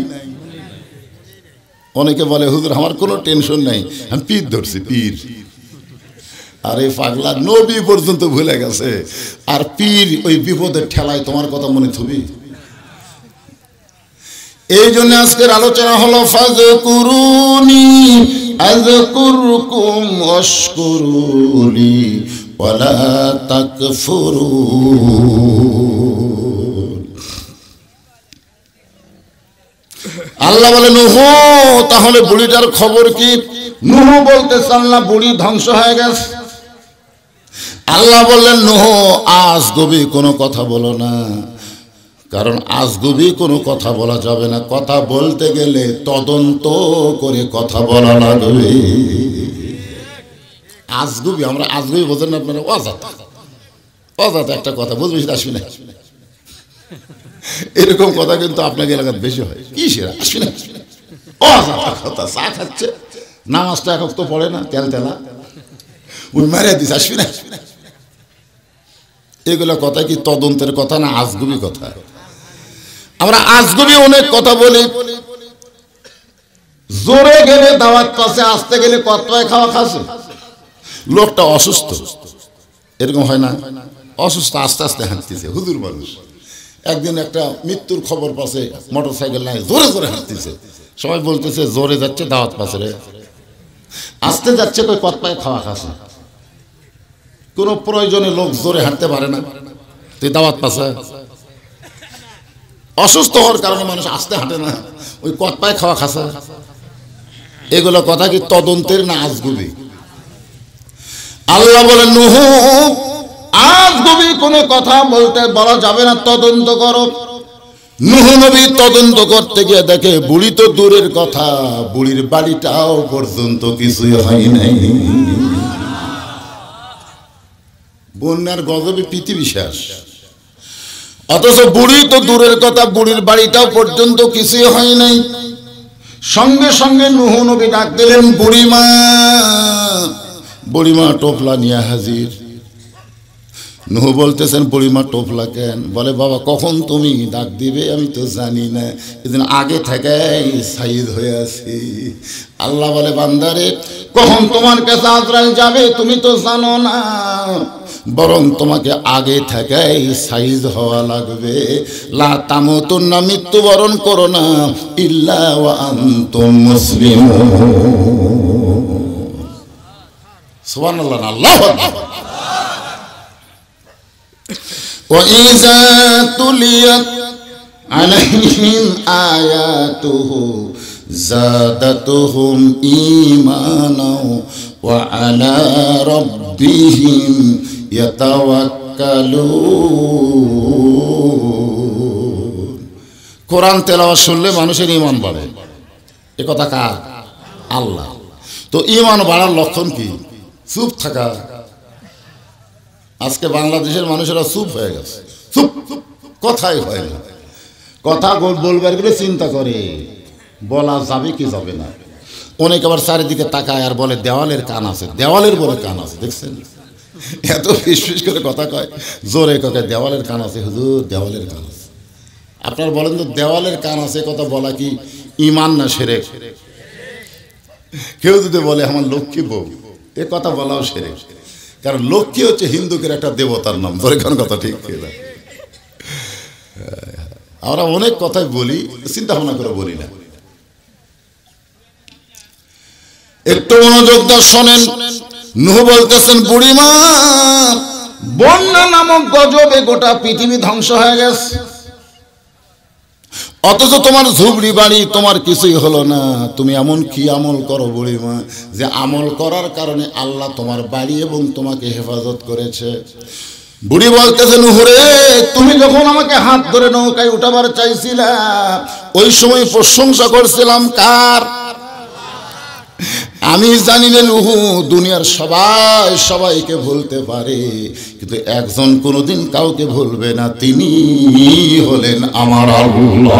অনেকে বলে, হুজুর আমার কোনো টেনশন নাই, আমি পীর ধরছি, পীর। আরে পাগলা, নবী পর্যন্ত ভুলে গেছে, আর পীর ওই বিপদের ঠেলায় তোমার কথা মনে থুবি? এই জন্য আজকের আলোচনা হলো ফাযকুরুনি আযকুরকুম ওয়াশকুরুলি ওয়ালা তাকফুরুন। আল্লাহ বলে নূহ তাহলে বুড়িটার খবর কি? নূহ বলতেছে আল্লাহ বুড়ি ধ্বংস হয়ে গেছে। আল্লাহ বললেন নূহ আজগুবি কোনো কথা বলো না, কারণ আজগুবি কোনো কথা বলা যাবে না। কথা বলতে গেলে তদন্ত করে কথা বলা লাগবে। আজগুবি, আমরা আজগুবি বোঝেন না আপনারা? অজাতা অজাতা একটা কথা বুঝবি আসবি না, এরকম কথা কিন্তু আপনাকে এলাকার বেশি হয়। কি সেরা আসবি না, অজাতা কথা। চা খাচ্ছে, নামাজটা এক তো পড়ে না, তেল তেলা ওই মারিয়া দিস, আসবি না। এগুলো কথা কি তদন্তের কথা না আজগুবি কথা? আমরা আজগুবি অনেক কথা বলি। জোরে গেলে দাওয়াত পাশে, আসতে গেলে কতটায় খাওয়া খাচ্ছে। লোকটা অসুস্থ, এরকম হয় না? অসুস্থ, আস্তে আস্তে হাঁটতেছে, হুজুর মানুষ। একদিন একটা মৃত্যুর খবর পাশে, মোটর সাইকেল নাই, জোরে জোরে হাঁটতেছে। সবাই বলতেছে জোরে যাচ্ছে দাওয়াত পাশে রে, আস্তে যাচ্ছে কই কত পায়ে খাওয়া খাচ্ছে। কোন প্রয়োজনে লোক জোরে হাঁটতে পারে না, তুই দাওয়াত পাশে। অসুস্থ হওয়ার কারণে মানুষ আস্তে হাঁটে না, ওই কত পায়ে খাওয়া খাচ্ছে। এগুলো কথা কি তদন্তের না আজগুবি? আল্লাহ বলেন নূহ আজগুবি কোনো কথা বলা যাবে না, তদন্ত করো। নূহ নবী তদন্ত করতে গিয়ে দেখে বুড়ি তো দূরের কথা, বুড়ির বাড়িটাও পর্যন্ত কিছুই হয় নাই। বন্যার গজবে পৃথিবী শেষ, অথচ বুড়ি তো দূরের কথা, বুড়ির বাড়িটাও পর্যন্ত কিছুই হয় নাই। সঙ্গে সঙ্গে নূহ নবী ডাক দিলেন বুড়িমা। বুড়িমা টোপলা নিয়ে হাজির। নূহ বলতেছেন বুড়িমা টোপলা কেন? বলে বাবা কখন তুমি ডাক দিবে আমি তো জানি না, এদিন আগে থেকে সাইদ হয়ে আছি। আল্লাহ বলে বান্দারে কখন তোমার কাছে আজরাইল যাবে তুমি তো জানো না, বরং তোমাকে আগে থেকেই সাইজ হওয়া লাগবে। লা তামুতুন্না, মৃত্যুবরণ করো না, ইল্লা ওয়া আনতুম মুসলিমুন। সুবহানাল্লাহ, আল্লাহু আকবার। وَإِذَا تُلِيَتْ عَلَيْهِمْ آيَاتُهُ زَادَتْهُمْ إِيمَانًا وَعَلَى رَبِّهِمْ يَتَوَكَّلُونَ। কোরআন তেলাওয়াত শুনলে মানুষের ঈমান বাড়ে, এ কথা কার? আল্লাহ। তো ঈমান বাড়ার লক্ষণ কি? চুপ থাকা। আজকে বাংলাদেশের মানুষেরা চুপ হয়ে গেছে, চুপ, কথাই হয় না। কথা বলবার গেলে চিন্তা করে বলা যাবে কি যাবে না। অনেক আবার চারিদিকে তাকায় আর বলে দেওয়ালের কান আছে, দেওয়ালের বলে কান আছে। দেখছেন এত ফিসফিস করে কথা কয়, জোরে কথা দেওয়ালের কান আছে, হুজুর দেওয়ালের কান আছে। আপনার বলেন তো দেওয়ালের কান আছে কথা বলা কি ঈমান না শিরক? কেউ যদি বলে আমার লক্ষ্মী বউ, এ কথা বলাও শিরক। কারণ লক্ষ্মী হচ্ছে হিন্দুদের একটা দেবতার নাম, ধরে কোন কথা ঠিক না? আমরা অনেক কথাই বলি, চিন্তা ভাবনা করে বলি না। একটু মনোযোগ দিয়ে শোনেন। নূহ বলতেছেন বুড়িমা বন্যা নামক গজবে গোটা পৃথিবী ধ্বংস হয়ে গেছে, অথচ তোমার ঝুবড়ি বাড়ি তোমার কিছুই হলো না। তুমি এমন কি আমল করো বুড়িমা যে আমল করার কারণে আল্লাহ তোমার বাড়ি এবং তোমাকে হেফাজত করেছে? বুড়ি বলতেছে নূহ রে, তুমি যখন আমাকে হাত ধরে নৌকায় উঠাবার চাইছিলা, ওই সময় প্রশংসা করছিলাম কার? আমি জানি না নূহ দুনিয়ার সবাই সবাইকে ভুলতে পারে, কিন্তু একজন কোনোদিন কাউকে ভুলবে না, তিনি হলেন আমার আল্লাহ।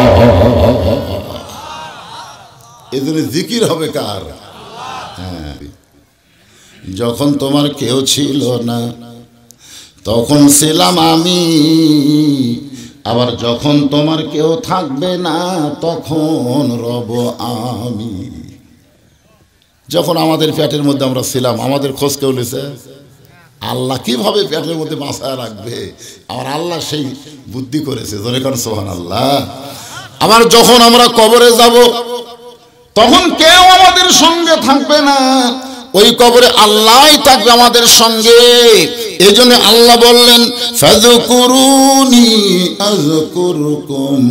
এজন্য জিকির হবে কার? হ্যাঁ, যখন তোমার কেউ ছিল না তখন ছিলাম আমি, আবার যখন তোমার কেউ থাকবে না তখন রব আমি। যখন আমাদের পেটের মধ্যে আমরা ছিলাম আমাদের খোঁজ কেউ নিছে? আল্লাহ কিভাবে পেটের মধ্যে বাঁচায় রাখবে, আমার আল্লাহ সেই বুদ্ধি করেছে। ধরে কারণ সুবহানাল্লাহ। আবার যখন আমরা কবরে যাব তখন কেউ আমাদের সঙ্গে থাকবে না, ওই কবরে আল্লাহই থাকবে আমাদের সঙ্গে। এই জন্য আল্লাহ বললেন ফাযকুরুনি আযকুরকুম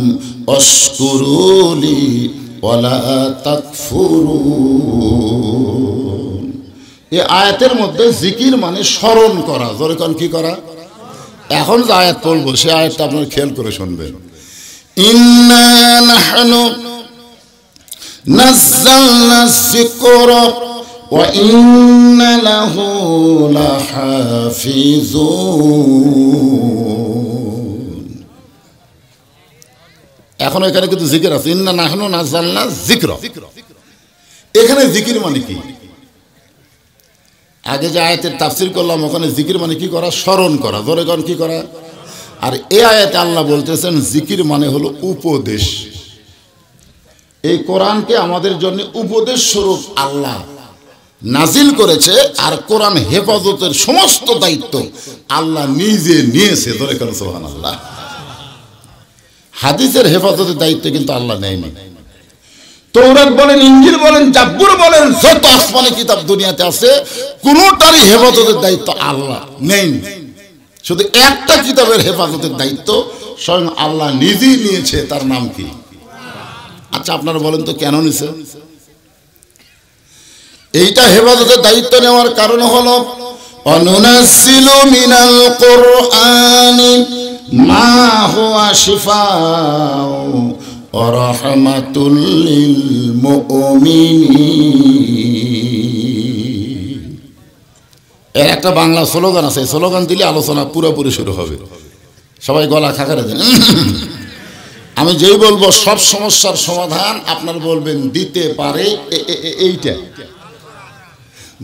ওয়াশকুরুলি ওয়ালা তাকফুরুন। এই আয়াতের মধ্যে জিকির মানে স্মরণ করা। জোরে কোন কি করা? এখন যে আয়াত পড়বো সে আয়াতটা আপনারা খেয়াল করে শুনবেন। ইন্না নাহনু নাযালনা যিকরা ওয়া ইন্না লাহু লাহাফিজুন। এখন এখানে কিন্তু জিকির আছে, ইন্না নাহনু নাযালনা যিকরা। এখানে জিকির মানে কি? আগে যে আয়াতের তাফসীর করলাম ওখানে জিকির মানে কি করা? স্মরণ করা। জোরে কোন কি করা? আর এই আয়াতে আল্লাহ বলতেছেন জিকির মানে হলো উপদেশ। এই কোরআনকে আমাদের জন্য উপদেশ স্বরূপ আল্লাহ নাজিল করেছে, আর কোরআন হেফাজতের সমস্ত দায়িত্ব আল্লাহ নিজে নিয়েছে। ধরে কেন সুবহানাল্লাহ। হাদিসের হেফাজতের দায়িত্ব কিন্তু আল্লাহ নেয়নি। তৌরাত বলেন, ইনজিল বলেন, জাবুর বলেন, যত আসমানি কিতাব দুনিয়াতে আছে কোনটারই হেফাজতের দায়িত্ব আল্লাহ নেয়নি। শুধু একটা কিতাবের হেফাজতের দায়িত্ব স্বয়ং আল্লাহ নিজেই নিয়েছে, তার নাম কি? আচ্ছা আপনারা বলেন তো কেন নিছে? এইটা হেফাজতের দায়িত্ব নেওয়ার কারণ হলো অনুনাজ্জিলু মিনাল কুরআনি মা হুয়া শিফাউ ওয়া রাহমাতুল লিল মুমিনিন। এর একটা বাংলা স্লোগান আছে, স্লোগান দিলে আলোচনা পুরোপুরি শুরু হবে। সবাই গলা খাকারে দেন। আমি যেই বলবো সব সমস্যার সমাধান আপনার বলবেন দিতে পারে এইটা।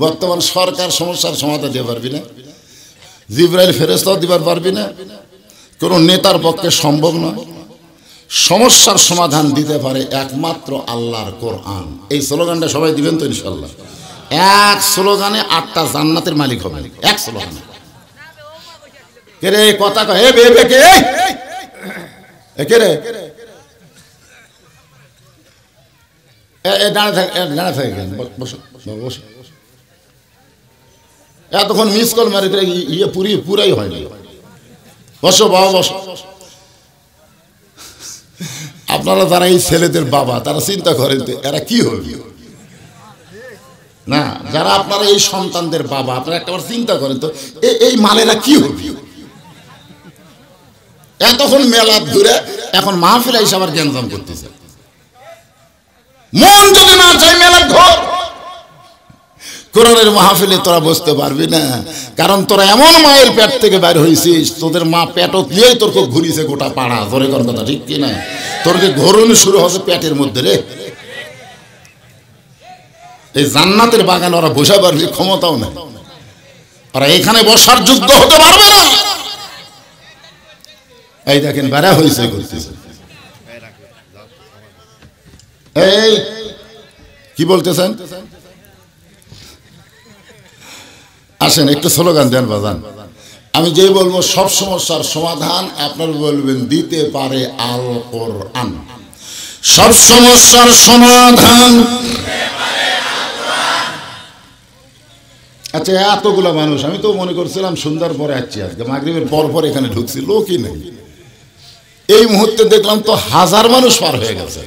বর্তমান সরকার সমস্যার সমাধান দিতে পারবি না, জিবরাইল ফেরেশতাও দিবার পারবি না, কোনো নেতার পক্ষে সম্ভব নয়। সমস্যার সমাধান দিতে পারে একমাত্র আল্লাহর কোরআন। এই স্লোগানটা সবাই দিবেন তো ইনশাআল্লাহ? এক স্লোগানে 8টা জান্নাতের মালিক হবে, এক স্লোগানে। কে রে কথা কয়? এ বে কে কে রে? দাঁড়া থাকে বসো বসো। এতক্ষণ মিস কল মারি ইয়ে পুরাই হয়নি। বসো বাবা বসো। আপনারা যারা এই ছেলেদের বাবা তারা চিন্তা করেন তো এরা কি হবে না? যারা আপনারা এই সন্তানদের বাবা আপনারা একটাবার চিন্তা করেন তো এই মালেরা কি হবে? এতক্ষণ মেলা ধরে এখন মাহফিল এসে আবার গ্যাঞ্জাম করতেছে। মন যদি না চাই মেলার ঘর কোরআনের মাহফিলে তোরা বসতে পারবি না, কারণ তোরা এমন মায়ের পেট থেকে বের হয়েছিস, তোদের মা পেটত নিয়েই তোর খুব ঘুরিয়েছে গোটা পাড়া। ধরে কোন কথা ঠিক কি না? তোরকে ঘোরানো শুরু হচ্ছে পেটের মধ্যে রে। এই জান্নাতের বাগানে ওরা বসে পারবে ক্ষমতাও না, ওরা এখানে বসার যোগ্য হতে পারবে না। এই দেখেন বেড়া হয়েছে করতেছে। এই কি বলতেছেন? আসেন একটু স্লোগান দেন বাজান। আমি যেই বলবো সব সমস্যার সমাধান আপনার বলবেন দিতে পারে আল কোরআন। সব সমস্যার সমাধান। আচ্ছা এতগুলো মানুষ, আমি তো মনে করছিলাম সন্ধ্যার পরে আসছি, আজকে মাগরিবের পর এখানে ঢুকছি, লোকই নেই। এই মুহূর্তে দেখলাম তো 1000 মানুষ পার হয়ে গেছে।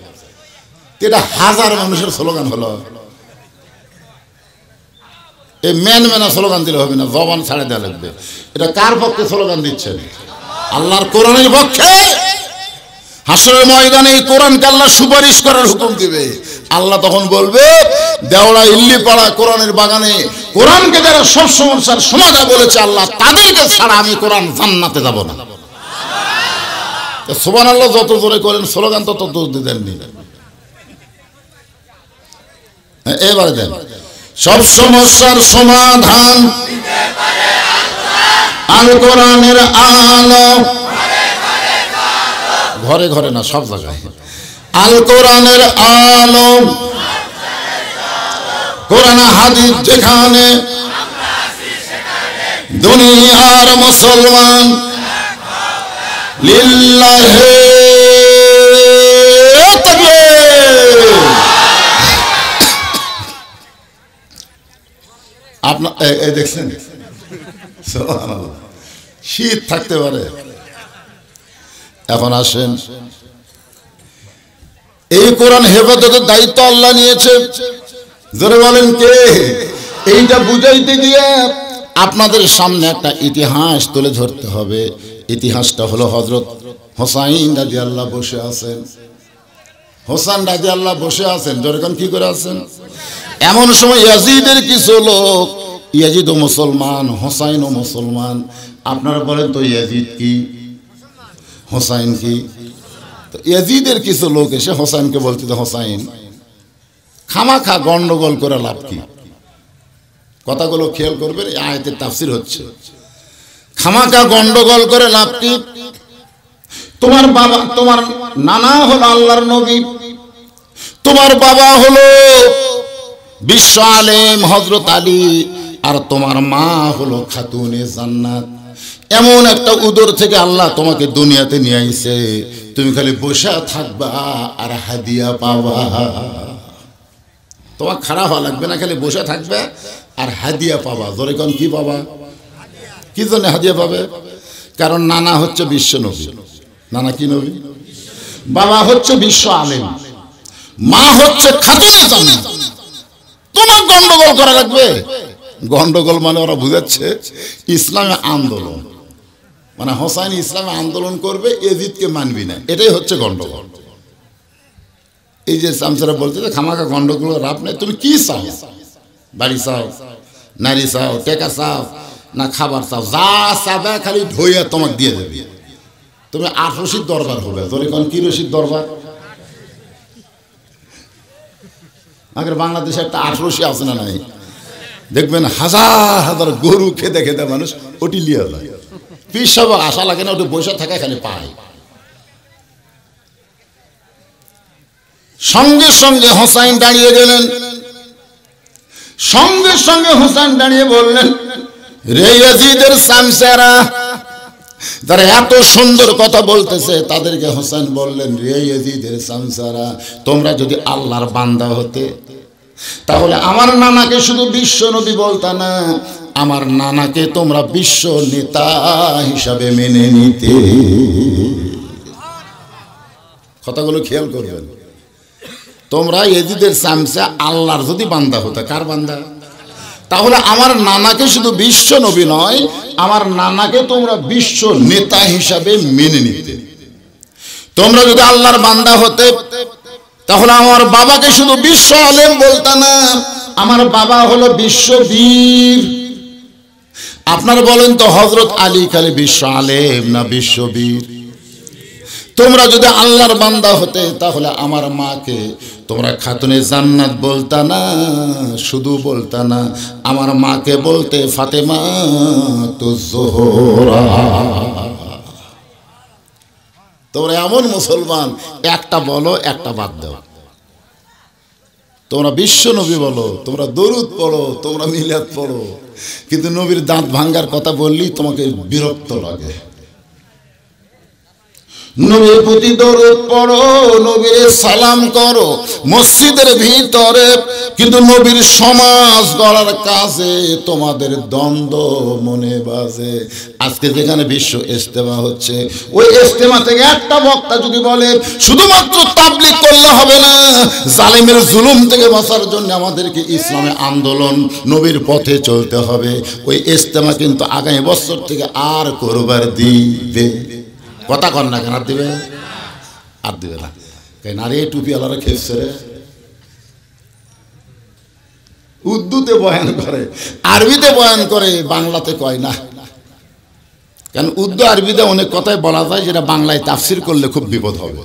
এটা 1000 মানুষের স্লোগান হলো। এই মেনা স্লোগান দিলে হবে না, জবান ছাড়ে দেওয়া লাগবে। এটা কার পক্ষে স্লোগান দিচ্ছেন? আল্লাহর কোরআনের পক্ষে। হাসরের ময়দানে এই কোরআনকে আল্লাহ সুপারিশ করার হুকুম দিবে। আল্লাহ তখন বলবে দেওড়া ইল্লিপাড়া কোরআনের বাগানে কোরআনকে যারা সব সমস্যার সমাধান বলেছে আল্লাহ তাদেরকে ছাড়া আমি কোরআন জান্নাতে যাব না। সুবহানাল্লাহ যত জোরে করেন স্লোগান তত দেননি। এবারে দেন সব সমস্যার সমাধান আল কোরআনের আলো। ঘরে ঘরে না, সব জায়গায় আল কোরআনের আলো। কোরআন হাদিস যেখানে দুনিয়ার মুসলমান লিল্লাহি তাকবীর। আপনার এই দেখছেন শীত থাকতে পারে। এখন আসেন, এই কোরআন হেফাজতের দায়িত্ব আল্লাহ নিয়েছে। জোরে বলেন কে? এইটা বুঝাইতে গিয়ে আপনাদের সামনে একটা ইতিহাস তুলে ধরতে হবে। ইতিহাসটা হলো হযরত হোসাইন রাদিয়াল্লাহু বসে আছেন। হোসেন রাদিয়াল্লাহু বসে আছেন। যেরকম কি করে আছেন? এমন সময় ইয়াজিদের কিছু লোক, ইয়াজিদও মুসলমান, হোসাইনও মুসলমান। আপনারা বলেন তো ইয়াজিদ কি, হোসাইন কি? তো ইয়াজিদের কিছু লোক এসে হোসাইনকে বলতে, তো হোসাইন খামাখা গন্ডগোল করে লাভ কি? কথাগুলো খেয়াল করবেন, এই আয়াতের তাফসীর হচ্ছে খামাখা গন্ডগোল করে লাভ কি? তোমার বাবা, তোমার নানা হলো আল্লাহর নবী, তোমার বাবা হলো বিশ্ব আলেম হযরত আলী, আর তোমার মা হলো খাতুনে জান্নাত। এমন একটা উদর থেকে আল্লাহ তোমাকে দুনিয়াতে নিয়ে আইছে, তুমি খালি বসে থাকবা আর হাদিয়া পাবা। তোমার খারাপ হওয়া লাগবে না, খালি বসে থাকবে আর হাদিয়া পাবা। ধরে কোন কি পাবা? কি জন্য হাদিয়া পাবে? কারণ নানা হচ্ছে বিশ্ব নবী। নানা কি নবী? বাবা হচ্ছে বিশ্ব আলেম, মা হচ্ছে খাতুনে জান্নাত। তোমার গন্ডগোল করা লাগবে। গন্ডগোল মানে ওরা বুঝাচ্ছে ইসলামে আন্দোলন, মানে হোসাইন ইসলামে আন্দোলন করবে, এজিদকে মানবি না, এটাই হচ্ছে গন্ডগোল। এই যে চামচারা বলছে যে খামাখা গন্ডগোল রাপ নেই। তুমি কি চাও? বাড়ি চাও, নারী চাও, টেকা চাও, না খাবার চাও? যা চাবে খালি ধইয়া তোমাকে দিয়ে দেবে। তুমি ৮ রশিদ দরবার হবে। তোর এখন কি রশিদ দরবার? আগের বাংলাদেশে একটা ৮ রশি আছে না নাই? দেখবেন হাজার হাজার গরু খেতে খেতে মানুষ ওটি লিয়ে যায়। পীর সাহেব আশা লাগে না, ওটি বসে থাকা খালি পায়। সঙ্গে সঙ্গে হোসাইন দাঁড়িয়ে গেলেন। সঙ্গে সঙ্গে হোসাইন দাঁড়িয়ে বললেন, রে ইয়াজিদের চামচারা, যারা এত সুন্দর কথা বলতেছে তাদেরকে হোসেন বললেন, রে ইয়াজিদের চামচারা, তোমরা যদি আল্লাহর বান্দা হতে তাহলে আমার নানাকে শুধু বিশ্ব নবী বলতা না, আমার নানাকে তোমরা বিশ্ব নেতা হিসাবে মেনে নিতে। কথাগুলো খেয়াল করবেন। তোমরা ইয়াজিদের চামচা আল্লাহর যদি বান্দা হতে, কার বান্দা? তাহলে আমার নানাকে শুধু বিশ্ব নবী নয়, আমার নানাকে তোমরা বিশ্ব নেতা হিসাবে মেনে নিতে। তোমরা যদি আল্লাহর বান্দা হতে তাহলে আমার বাবাকে শুধু বিশ্ব আলেম বলতা না, আমার বাবা হলো বিশ্ববীর। আপনারা বলেন তো হযরত আলী খালি বিশ্ব আলেম না বিশ্ববীর? তোমরা যদি আল্লাহর বান্দা হতে তাহলে আমার মাকে তোমরা খাতুনে জান্নাত বলতা না, শুধু বলতা না, আমার মাকে বলতে ফাতেমা তো জোহরা। তোমরা এমন মুসলমান, একটা বলো একটা বাদ দাও। তোমরা বিশ্ব নবী বলো, তোমরা দরুদ পড়ো, তোমরা মিলাদ পড়ো, কিন্তু নবীর দাঁত ভাঙ্গার কথা বললেই তোমাকে বিরক্ত লাগে। নবীর প্রতি দরুদ পড়ো, নবীর সালাম করো মসজিদের ভিতরে, কিন্তু নবীর সমাজ গড়ার কাজে তোমাদের দ্বন্দ্ব মনে বাজে। আজকে যেখানে বিশ্ব ইজতেমা হচ্ছে, ওই ইজতেমা থেকে একটা বক্তা যদি বলে শুধুমাত্র তাবলীগ করলে হবে না, জালেমের জুলুম থেকে বাঁচার জন্য আমাদেরকে ইসলামে আন্দোলন, নবীর পথে চলতে হবে, ওই ইজতেমা কিন্তু আগামী বছর থেকে আর করবার দিবে। কথা কর না কেন? আর দিবে? আর দিবে না কেন? আরে টুপি আলারা খেলছে রে, উর্দুতে বয়ান করে, আরবিতে বয়ান করে, বাংলাতে কয় না কেন? উর্দু আরবিতে অনেক কথাই বলা যায় যেটা বাংলায় তাফসির করলে খুব বিপদ হবে।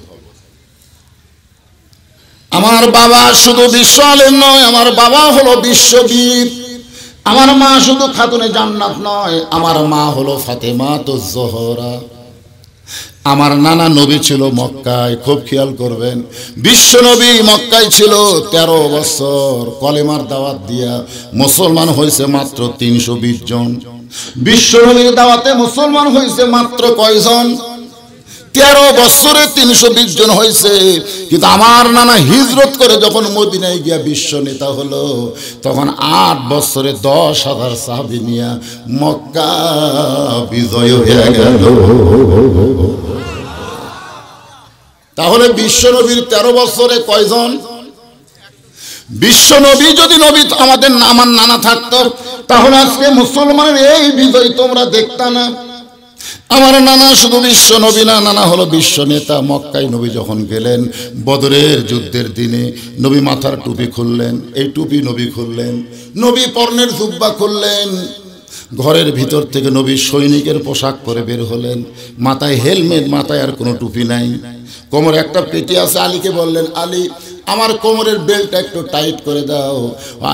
আমার বাবা শুধু বিশ্ব আলেম নয়, আমার বাবা হলো বিশ্ববীর। আমার মা শুধু খাতুনে জান্নাত নয়, আমার মা হলো ফাতেমা তো জোহরা। আমার নানা নবী ছিল মক্কায়, খুব খেয়াল করবেন, বিশ্ব নবী মক্কায় ছিল 13 বছর, কলেমার দাওয়াত দিয়া মুসলমান হয়েছে মাত্র 320 জন। বিশ্ব নবীর দাওয়াতে মুসলমান হয়েছে মাত্র কয়জন? 13 বছরে 320 জন হয়েছে। কিন্তু আমার নানা হিজরত করে যখন মদিনায় গিয়া বিশ্ব নেতা হলো, তখন 8 বছরে 10,000 সাহাবী নিয়ে মক্কা বিজয় হয়ে গেল। তাহলে বিশ্ব নবীর 13 বছরে কয়জন? বিশ্ব নবী যদি নবী আমার নানা থাকতো, তাহলে আজকে মুসলমানের এই বিজয় তোমরা দেখতা না। আমার নানা শুধু বিশ্ব নবী না, নানা হলো বিশ্ব নেতা। মক্কায় নবী যখন গেলেন বদরের যুদ্ধের দিনে, নবী মাথার টুপি খুললেন, এই টুপি নবী খুললেন, নবী পরনের জুব্বা খুললেন, ঘরের ভিতর থেকে নবী সৈনিকের পোশাক পরে বের হলেন, মাথায় হেলমেট, মাথায় আর কোনো টুপি নাই, কোমরে একটা পেটি আছে। আলীকে বললেন, আলী আমার কোমরের বেল্টটা একটু টাইট করে দাও।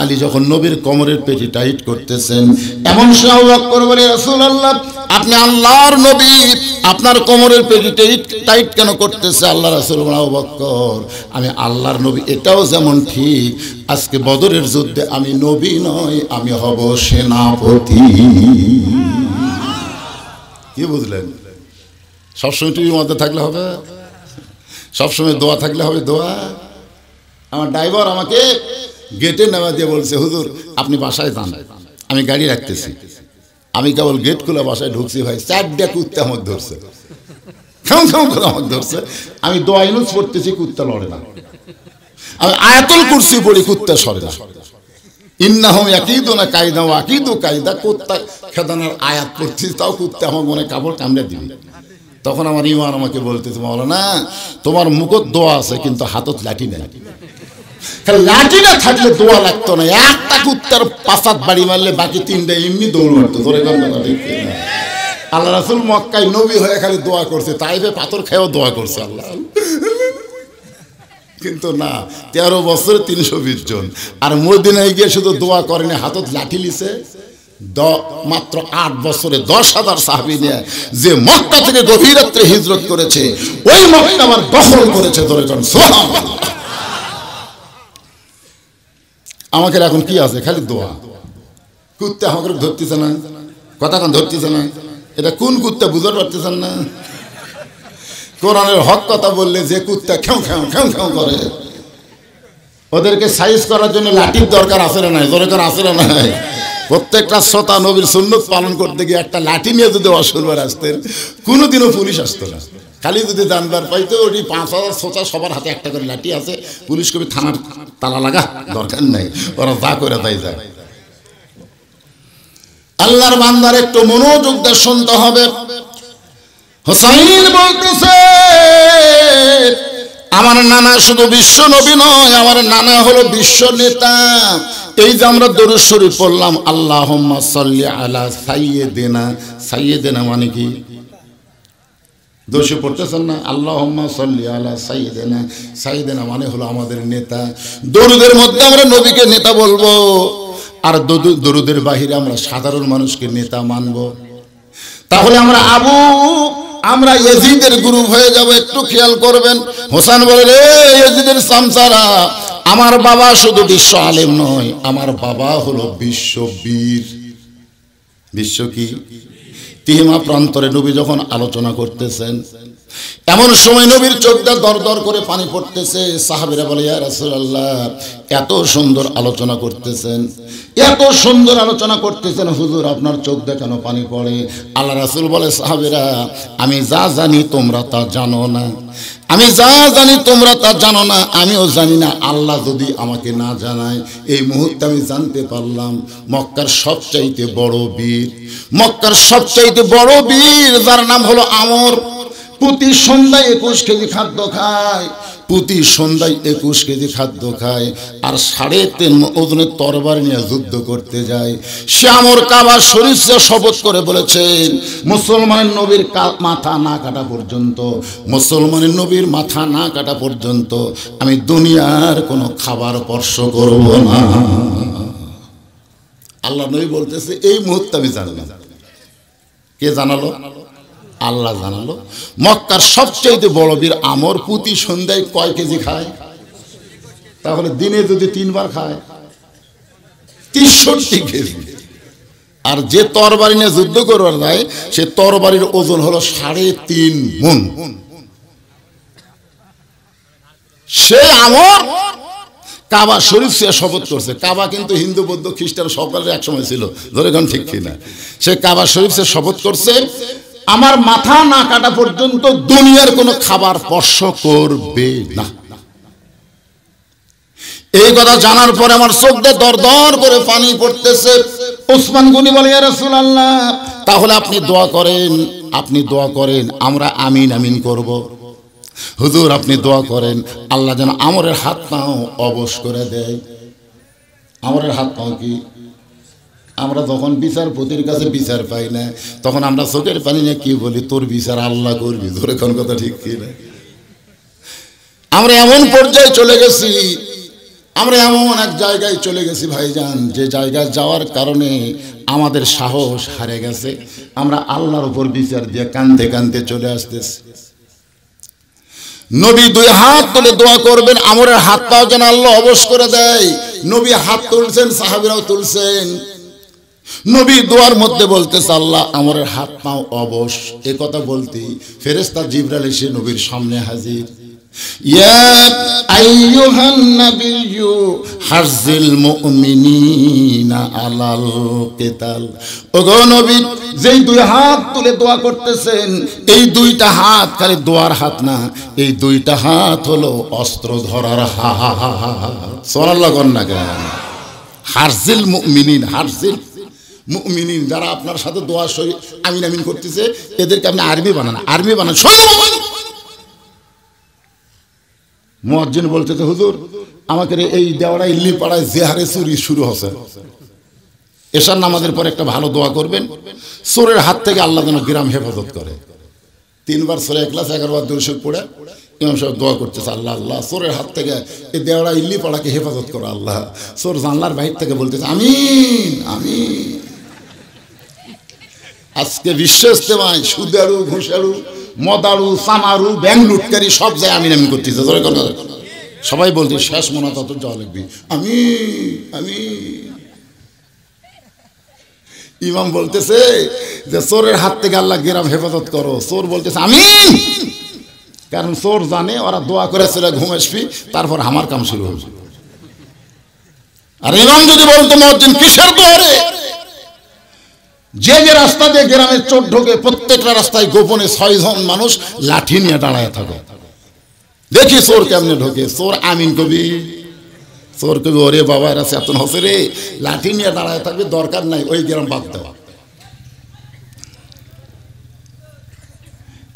আলী যখন নবীর কোমরের পেটি টাইট করতেছেন, এমন সময় আবু বকর বলে, রাসূলুল্লাহ আপনি আল্লাহর নবী, আপনার কোমরের পেটি টাইট কেন করতেছে? আল্লাহ রাসূল বলেন, আবু বকর আমি আল্লাহর নবী, এটাও যেমন ঠিক আজকে বদরের যুদ্ধে আমি নবী নয়, আমি হব সেনাপতি। কি বুঝলেন? সবসময় টিভির মধ্যে থাকলে হবে? সবসময় দোয়া থাকলে হবে? দোয়া। আমার ড্রাইভার আমাকে গেটে নেওয়া দিয়ে বলছে, হুজুর আপনি বাসায় যান, আমি গাড়ি রাখতেছি। আমি কেবল গেট খুলে বাসায় ঢুকছি, ভাই 4টা কুত্তা আমাকে ধরছে, আমাকে ধরছে। আমি দোয়া ইউনুস পড়তেছি, কুত্তা লড়ে না। আমি আয়াতুল কুরসি পড়ি, কুত্তা সরে না। ইন্নাহুম ইয়াকিদুনা কায়দা ওয়া আকিদু কায়দা, কুত্তা খেদানোর আয়াত পড়ছি, তাও কুত্তা আমার মনে কাপড় কামড়ে দিবি। তখন আমার ইমান আমাকে বলতেছে, মাওলানা তোমার মুখত দোয়া আছে কিন্তু হাতত লাঠি নেই। লাঠি না থাকলে দোয়া লাগতো না। একটা কুত্তার পাঁচাত বাড়ি মারলে বাকি 3টা এমনি দৌড় মারতো। আল্লাহ রাসূল মক্কায় নবী হয়ে খালি দোয়া করছে, তাইফে পাথর খেয়েও দোয়া করছে আল্লাহ। কিন্তু না, 13 বছরে 320 জন। আর মদিনায় গিয়ে শুধু দোয়া করেনি, হাতত লাঠি লিছে। মাত্র 8 বছরে 10,000 সাহাবী নিয়ে যে মক্কা থেকে গভীর রাত্রে হিজরত করেছে, ওই মক্কা আবার দখল করেছে। ধরে কোন সুবহানাল্লাহ। আমাকে এখন কি আছে? খালি দোয়া। কুত্তা আমাকে ধরতেছে না, কথা কোন ধরতেছে না। এটা কোন কুত্তা বুঝতে পারতেছেন না? কোরআনের হক কথা বললে যে কুত্তা খেউ খেউ খেউ খেউ করে, ওদেরকে সাইজ করার জন্য লাঠির দরকার আছে না নাই? দরকার আছে না নাই? প্রত্যেকটা শ্রোতা নবীর সুন্নত পালন করতে গিয়ে একটা লাঠি নিয়ে যদি অসুরবার আসতেন, কোনোদিনও পুলিশ আসতো না। খালি যদি জানবার পাইতো, ওই 5,000 শ্রোতা সবার হাতে একটা করে লাঠি আছে, পুলিশ কবি থানার তালা লাগা, দরকার নাই, ওরা যা করে তাই যায়। আল্লাহর বান্দার একটু মনোযোগ দিয়ে শুনতে হবে। হুসাইন বলতেছে, আমার নানা শুধু বিশ্ব নবী নয়, আমার নানা হলো বিশ্ব নেতা। এই যে আমরা দরুদ শরীফ পড়লাম, আল্লাহুম্মা সাল্লি আলা সাইয়্যিদিনা। সাইয়্যিদিনা মানে কি? দোষে পড়তেছেন না? আল্লাহুম্মা সাল্লি আলা সাইয়্যিদিনা। সাইয়্যিদিনা মানে হলো আমাদের নেতা। দরুদের মধ্যে আমরা নবীকে নেতা বলবো, আর দরুদের বাহিরে আমরা সাধারণ মানুষকে নেতা মানব। তাহলে আমরা ইয়াজিদের গ্রুপ হয়ে যাব। একটু খেয়াল করবেন। হোসেন বলে, রে ইয়াজিদের সামসারা, আমার বাবা শুধু বিশ্ব আলেম নয়, আমার বাবা হলো বিশ্ববীর। বিশ্ব কি? তিহিমা প্রান্তরে নবী যখন আলোচনা করতেছেন, এমন সময় নবীর চোখটা দর দর করে পানি পড়তেছে। সাহাবীরা বলে, ইয়া রাসূলুল্লাহ এত সুন্দর আলোচনা করতেছেন, এত সুন্দর আলোচনা করতেছেন, হুজুর আপনার চোখ দিয়ে কেন পানি পড়ে? আল্লাহ রাসূল বলে, সাহাবীরা আমি যা জানি তোমরা তা জানো না, আমি যা জানি তোমরা তা জানো না, আমিও জানি না। আল্লাহ যদি আমাকে না জানায়, এই মুহূর্তে আমি জানতে পারলাম মক্কার সবচাইতে বড় বীর, মক্কার সবচাইতে বড় বীর যার নাম হলো আমর, প্রতি সন্ধ্যায় 21 কেজি খাদ্য খায়, প্রতি সন্ধ্যায় 21 কেজি খাদ্য খায়, আর 3.5 ওজনের তরবারি নিয়ে যুদ্ধ করতে যায়। সে আমর কাবা শরীফে শপথ করে বলেছেন, মুসলমানের নবীর মাথা না কাটা পর্যন্ত, মুসলমানের নবীর মাথা না কাটা পর্যন্ত আমি দুনিয়ার কোনো খাবার স্পর্শ করব না। আল্লাহ নবী বলতেছে, এই মুহূর্তে আমি জানলাম। কে জানালো? আল্লাহ জানালো। মক্কার সবচেয়ে বড় বীর আমর প্রতি সন্ধ্যায় কয় কেজি খায়? তাহলে দিনে যদি 3 বার খায় 63 কেজি। আর যে তরবারি নিয়ে যুদ্ধ করবার যায়, সে তরবারির ওজন হলো 3.5 মণ। সে আমর কাবা শরীফ সে শপথ করছে। কাবা কিন্তু হিন্দু বৌদ্ধ খ্রিস্টান সকলের এক সময় ছিল, ধরে কোন ঠিক কিনা। সে কাবা শরীফ সে শপথ করছে আমার মাথা না কাটা পর্যন্ত দুনিয়ার কোনো খাবার স্পর্শ করবে না। এই কথা জানার পরে আমার চোখ দিয়ে দর দর করে পানি পড়তেছে। ওসমান গনি বলে ইয়া রাসূলুল্লাহ, তাহলে আপনি দোয়া করেন, আপনি দোয়া করেন, আমরা আমিন আমিন করব। হুজুর আপনি দোয়া করেন আল্লাহ যেন আমরের হাত পাও অবশ করে দেয়। আমরের হাত পাও কি, আমরা যখন বিচারপতির কাছে বিচার পাই না তখন আমরা চোখের পানি নিয়ে কি বলি, তোর বিচার আল্লাহ করবি। ধরে কোন কথা ঠিক কি না? আমরা এমন পর্যায়ে চলে গেছি, আমরা এমন এক জায়গায় চলে গেছি ভাইজান, যে জায়গায় যাওয়ার কারণে আমাদের সাহস হারে গেছে। আমরা আল্লাহর উপর বিচার দিয়ে কাঁদতে কাঁদতে চলে আসতেছি। নবী দুই হাত তুলে দোয়া করবেন আমরের হাত পাও যেন আল্লাহ অবশ করে দেয়। নবী হাত তুলছেন, সাহাবীরাও তুলছেন। নবী দোয়ার মধ্যে বলতেছে আল্লাহ আমরের হাত পাও অবশ। এ কথা বলতেই ফেরেশতা জিবরাইল এসে নবীর সামনে হাজির। ইয়া আইয়ুহান নাবিয়্যু হারজিল মুমিনিনা আলাল কিতাল। ওগো নবী, যেই দুই হাত তুলে দোয়া করতেছেন, এই দুইটা হাত খালি দোয়ার হাত না, এই দুইটা হাত হলো অস্ত্র ধরার হাত। সুবহানাল্লাহ কোন না কেন? হারজিল মুমিনিন, হারজিল মুমিনিন যারা আপনার সাথে দোয়া শরীর আমিন আমিন করতেছে, এদেরকে আপনি আর্মি বানান, আর্মি বানান। মুয়াজ্জিন বলতেছে হুজুর আমাকে এই দেওয়ারা ইল্লি পাড়ায় জেহারে চুরি শুরু হচ্ছে, এশার নামাজের পর একটা ভালো দোয়া করবেন, চোরের হাত থেকে আল্লাহ যেন গ্রাম হেফাজত করে। 3 বার সূরা ইখলাস 11 বার দুরূদ পড়ে ইমাম সাহেব দোয়া করতেছে, আল্লাহ আল্লাহ চোরের হাত থেকে এই দেওয়ারা ইল্লি পাড়াকে হেফাজত করো আল্লাহ। চোর জানলার বাহির থেকে বলতেছে আমিন আমিন। আজকে বিশ্ব ইস্তেমায় সুদারু ঘুষারু মদারু সামারু ব্যাংক লুটকারি সব যায় আমিন আমিন করতেছে। সবাই বলছে শেষ মনে তত যাওয়া লাগবে আমিন আমিন। ইমাম বলতেছে যে চোরের হাত থেকে আল্লাহ গ্রাম হেফাজত করো, চোর বলতেছে আমিন। কারণ চোর জানে ওরা দোয়া করে চলে ঘুম আসবি, তারপর আমার কাম শুরু হবে। আর ইমাম যদি বলতো মুয়াজ্জিন কিসের দোয়ারে, যে যে রাস্তা দিয়ে গ্রামের চোর ঢোকে প্রত্যেকটা রাস্তায় গোপনে 6 জন মানুষ লাঠি নিয়ে দাঁড়ায় থাকে, দেখি চোর কেমনে ঢোকে। চোর আমিন কবি, চোর কবি ওরে বাবা এরা চেতন হচ্ছে রে, লাঠি নিয়ে দাঁড়ায় থাকবে, দরকার নাই ওই গ্রাম বাদ দেওয়া।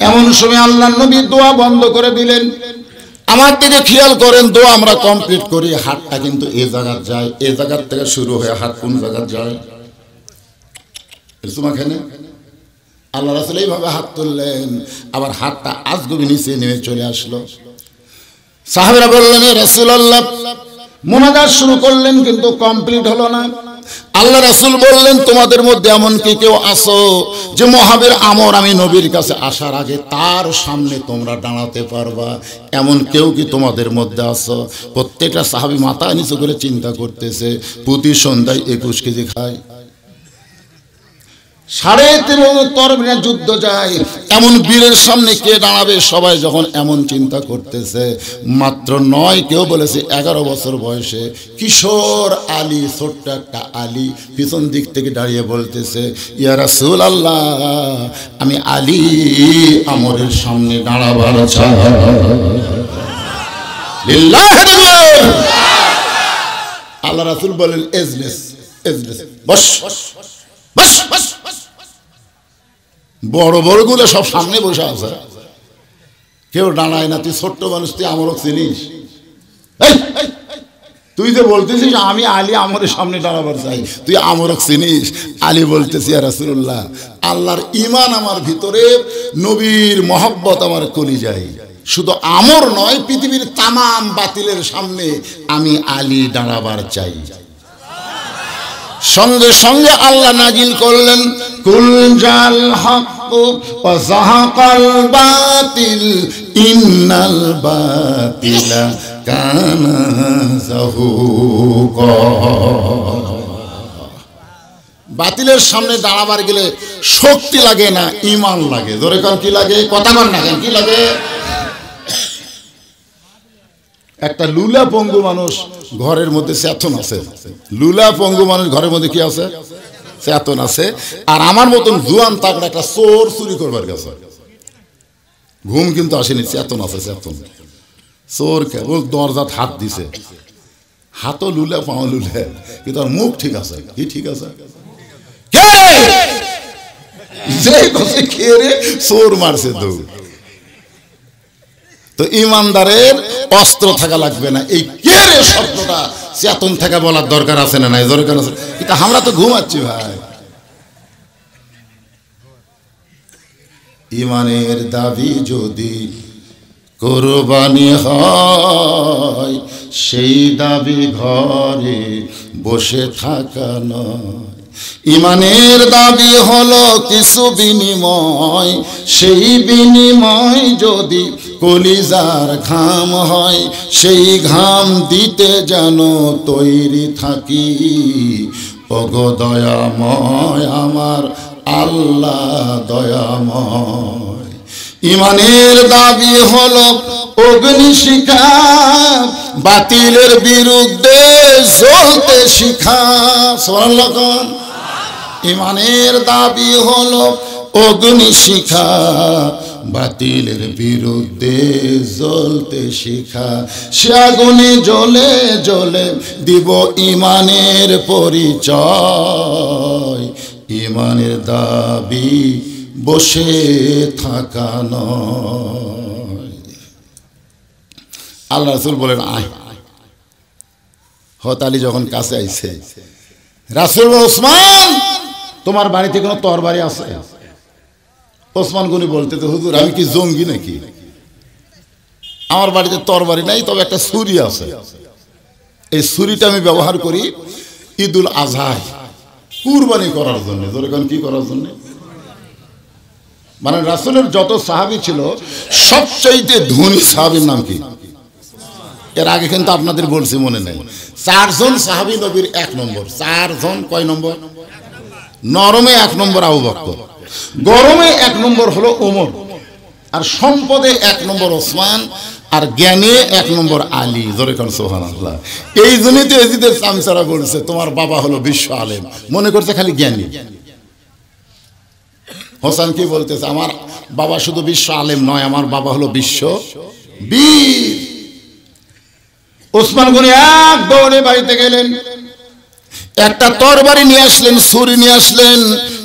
এমন সময় আল্লাহ নবী দোয়া বন্ধ করে দিলেন। আমার দিকে খেয়াল করেন, দোয়া আমরা কমপ্লিট করি, হাতটা কিন্তু এই জায়গায় যায়, এই জায়গার থেকে শুরু হয়ে হাত কোন জায়গায় যায় আল্লাহ রাসূল এইভাবে হাত তুললেন, আবার হাতটা আজগুবি নিচে নেমে চলে আসলো। সাহাবীরা বললেন রাসূলুল্লাহ, মুনাজাত শুরু করলেন কিন্তু কমপ্লিট হলো না। আল্লাহ রাসূল বললেন তোমাদের মধ্যে এমন কি কেউ আছো যে মহাবীর আমর আমি নবীর কাছে আসার আগে তার সামনে তোমরা দাঁড়াতে পারবা, এমন কেউ কি তোমাদের মধ্যে আছো? প্রত্যেকটা সাহাবী মাথা নিচু করে চিন্তা করতেছে। প্রতি সন্ধ্যায় 21 কেজি খায়, 13.5 তরবারি যুদ্ধ যায়, এমন বীরের সামনে কে দাঁড়াবে? সবাই যখন এমন চিন্তা করতেছে, মাত্র 9 কেউ বলেছে 11 বছর বয়সে কিশোর আলী, ছোট্ট একটা আলী পিছন দিক থেকে দাঁড়িয়ে বলতেছে ইয়া রাসূলুল্লাহ, আমি আলী আমরের সামনে দাঁড়াবার চাই। আল্লাহ রাসূল বলেন এজলিস এজলিস, বস বস বস। বড় বড় গুলো সব সামনে বসে আছে, কেউ দাঁড়ায় না। তুই ছোট্ট মানুষ, তুই আমরক চিনিস? তুই যে বলতেছিস আমি আলী আমরের সামনে দাঁড়াবার চাই, তুই আমরক চিনিস? আলী বলতেছি ইয়া রাসূলুল্লাহ, আল্লাহর ঈমান আমার ভিতরে, নবীর মহব্বত আমার কলিজায়, শুধু আমর নয় পৃথিবীর তামাম বাতিলের সামনে আমি আলী দাঁড়াবার চাই। সঙ্গে সঙ্গে আল্লাহ নাজিল করলেন কুল জাল হক ওয়া যাহাকাল বাতিল ইন্নাল বাতিলা কানা যাহুকা। বাতিলের সামনে দাঁড়াবার গেলে শক্তি লাগে না, ঈমান লাগে। জোরে কার কি লাগে? কথা বল না কেন, কি লাগে? একটা লুলা পঙ্গু মানুষ ঘরের মধ্যে চেতন আছে, লুলা পঙ্গু মানুষ ঘরের মধ্যে কি আছে? চেতন আছে। আর আমার মতন জুয়ান তাগড়া একটা চোর চুরি করবার গেছে, ঘুম কিন্তু আসেনি, চেতন আছে, চেতন। চোর কেবল দরজাত হাত দিছে, হাতও লুলে পাও লুলে, কিন্তু আর মুখ ঠিক আছে। কি ঠিক আছে? চোর মারছে দৌড়। তো ইমানদারের অস্ত্র থাকা লাগবে না, এই কে রে শব্দটা চেতন থাকা বলার দরকার আছে না? নাই দরকার আছে, কিন্তু আমরা তো ঘুমাচ্ছি ভাই। ইমানের দাবি যদি কোরবানি হয়, সেই দাবি ঘরে বসে থাকা নয়। ইমানের দাবি হলো কিছু বিনিময়, সেই বিনিময় যদি কলিজার ঘাম হয়, সেই ঘাম দিতে যেন তৈরি থাকি। ওগো দয়াময় আমার আল্লাহ দয়াময়। ইমানের দাবি হলো অগ্নিশিখা, বাতিলের বিরুদ্ধে জ্বলতে শিখা। সুবহানাল্লাহ। ইমানের দাবি হলো অগ্নিশিখা, বাতিলের বিরুদ্ধে জ্বলতে শিখা। সে আগুনে জ্বলে জ্বলে দিব ইমানের পরিচয়। ইমানের দাবি বসে থাকা নয়। আল্লাহ রাসূল বলেন আয়। হযরত আলী যখন কাছে আইছে, রাসূল ওসমান তোমার বাড়িতে কোনো তরবারি আছে? ওসমান গনি বলতে, তো হুজুর আমি কি জঙ্গি নাকি? আমার বাড়িতে তরবারি নাই, তবে একটা ছুরি আছে। এই ছুরিটা আমি ব্যবহার করি ঈদুল আজহায় কুরবানি করার জন্য। যেরকম কি করার জন্য? মানে রাসূলের যত সাহাবী ছিল সবচাইতে ধনী সাহাবীর নাম কি? এর আগে কিন্তু আপনাদের বলছি, মনে নেই। 4 জন সাহাবী নবীর 1 নম্বর। 4 জন কয় নম্বর? নরমে 1 নম্বর আবু বকর, গরমে 1 নম্বর হলো ওমর, আর সম্পদে 1 নম্বর ওসমান, আর জ্ঞানে 1 নম্বর আলী। জোরে কোন সুবহানাল্লাহ। এই জন্যই তো এজিদের চামচারা বলছে তোমার বাবা হলো বিশ্ব আলেম, মনে করছে খালি জ্ঞানী। হোসেন কি বলতেছে, আমার বাবা শুধু বিশ্ব আলেম নয়, আমার বাবা হলো বিশ্ব বীর। ওসমান গনি এক দৌড়ে বাড়িতে গেলেন, একটা তরবারি নিয়ে আসলেন, ছুরি নিয়ে আসলেন।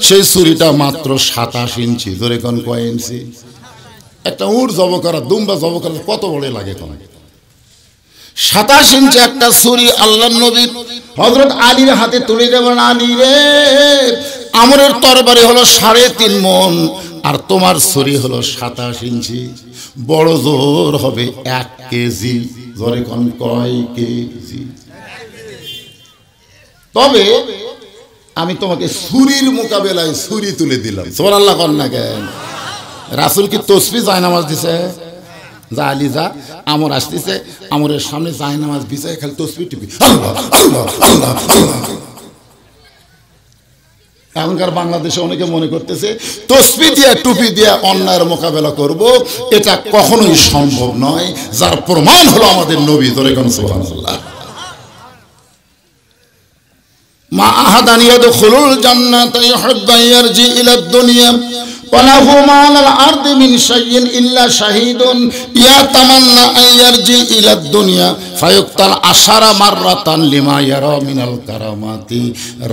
সেই ছুরিটা মাত্র 27 ইঞ্চি। ধরে কোন কয় ইঞ্চি? একটা উট জব করা, দুম্বা জব করা কত বড় লাগে কোন? 27 ইঞ্চি একটা ছুরি আল্লাহর নবী হযরত আলীর হাতে তুলে দেবেন। আলী রে, আমরের তরবারি হলো 3.5 মণ, আর তোমার ছুরি হলো 27 ইঞ্চি। বড় জোর হবে 1 কেজি। জোরে কোন কয় কেজি? তবে আমি তোমাকে ছুরির মোকাবেলায় ছুরি তুলে দিলাম। সুবহানাল্লাহ কর না কেন? রাসূল কি তসবিহ জায়নামাজ দিছে? যা আলী যা, আমর আসতেছে, আমরের সামনে জায়নামাজ বিছায় খালি তসবিহ টিপি আল্লাহ আল্লাহ আল্লাহ আল্লাহ। এখনকার বাংলাদেশে অনেকে মনে করতেছে তসবিহ দিয়ে টুপি দিয়ে অন্যায়ের মোকাবেলা করব, এটা কখনোই সম্ভব নয়, যার প্রমাণ হলো আমাদের নবী। ধরে কোন সুবহানাল্লাহ। মা আহাদান ইয়াদখুলুল জান্নাতা ইউহিব্বু ইয়ারজি ইলা দুনিয়া ওয়া লাহু মা আলাল আরদি মিন শাইইন ইল্লা শাহীদুন ইয়াতামান্না আন ইয়ারজি ইলা দুনিয়া ফায়ুক্তাল 10 মাররাতান লিমা ইয়ারা মিনাল কারামাতি।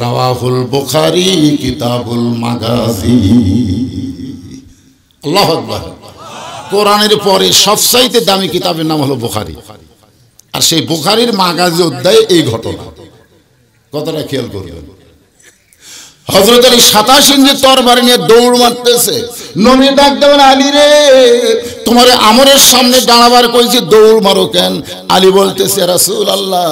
রাওয়াহুল বুখারী কিতাবুল মাগাজি। আল্লাহু আকবার। কোরআনের পরে সবচাইতে দামি কিতাবের নাম হলো বুখারী, আর সেই বুখারীর মাগাজি অধ্যায়ে এই ঘটনা। কথাটা খেয়াল করবেন। হযরত আলী 27 ইঞ্চি তরবারি নিয়ে দৌড় মারতেছে। নবী ডাক দেবেন, আলী রে, তোমারে আমরের সামনে দাঁড়াবার কইছি, দৌড় মারো কেন? আলী বলতেছে, রাসূলুল্লাহ,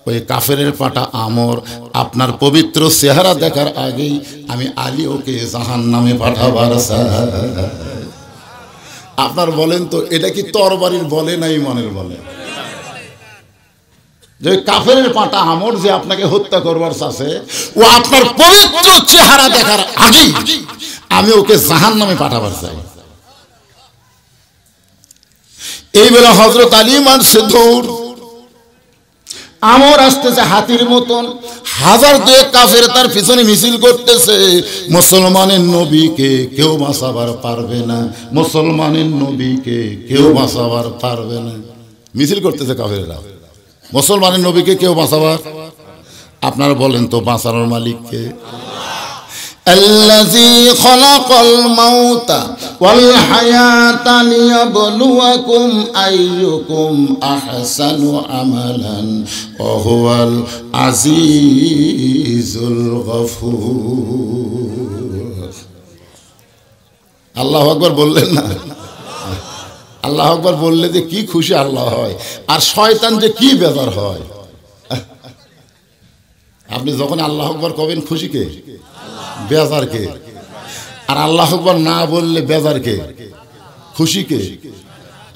ওই কাফেরের পাটা আমর আপনার পবিত্র চেহারা দেখার আগেই আমি আলী ওকে জাহান্নামে পাঠাবার চাই। আপনার বলেন তো, এটা কি তরবারির বলে না ইমানের বলে? যে কাফেরের পাটা আমর যে আপনাকে হত্যা করবার চাচ্ছে, ও আপনার পবিত্র চেহারা দেখার আগেই আমি ওকে জাহান্নামে পাঠাবার চাই। এই বেলা হযরত আলী মারছে দৌড়, আমর আসতেছে হাতির মতন, হাজার দুয়েক কাফের তার পিছনে মিছিল করতেছে। মুসলমানের নবীকে কেউ বাঁচাবার পারবে না, মুসলমানের নবীকে কেউ বাঁচাবার পারবে না। মিছিল করতেছে কাফেররা, মুসলমানের নবীকে কেউ বাঁচাবার। আপনারা বলেন তো বাঁচানোর মালিককে? আল্লাযী খালাকাল মাউতা ওয়াল হায়াতা লিয়াবলুয়াকুম আইয়ুকুম আহসানু আমালান ওয়া হুয়াল আজিজুল গফুর। আল্লাহু আকবার বললেন না? আল্লাহু আকবার বললে যে কি খুশি আল্লাহ হয়, আর শয়তান যে কি বেজার হয়। আপনি যখন আল্লাহু আকবার কবেন খুশি কে? বেজার কে? আর আল্লাহু আকবার না বললে বেজার কে? খুশি কে?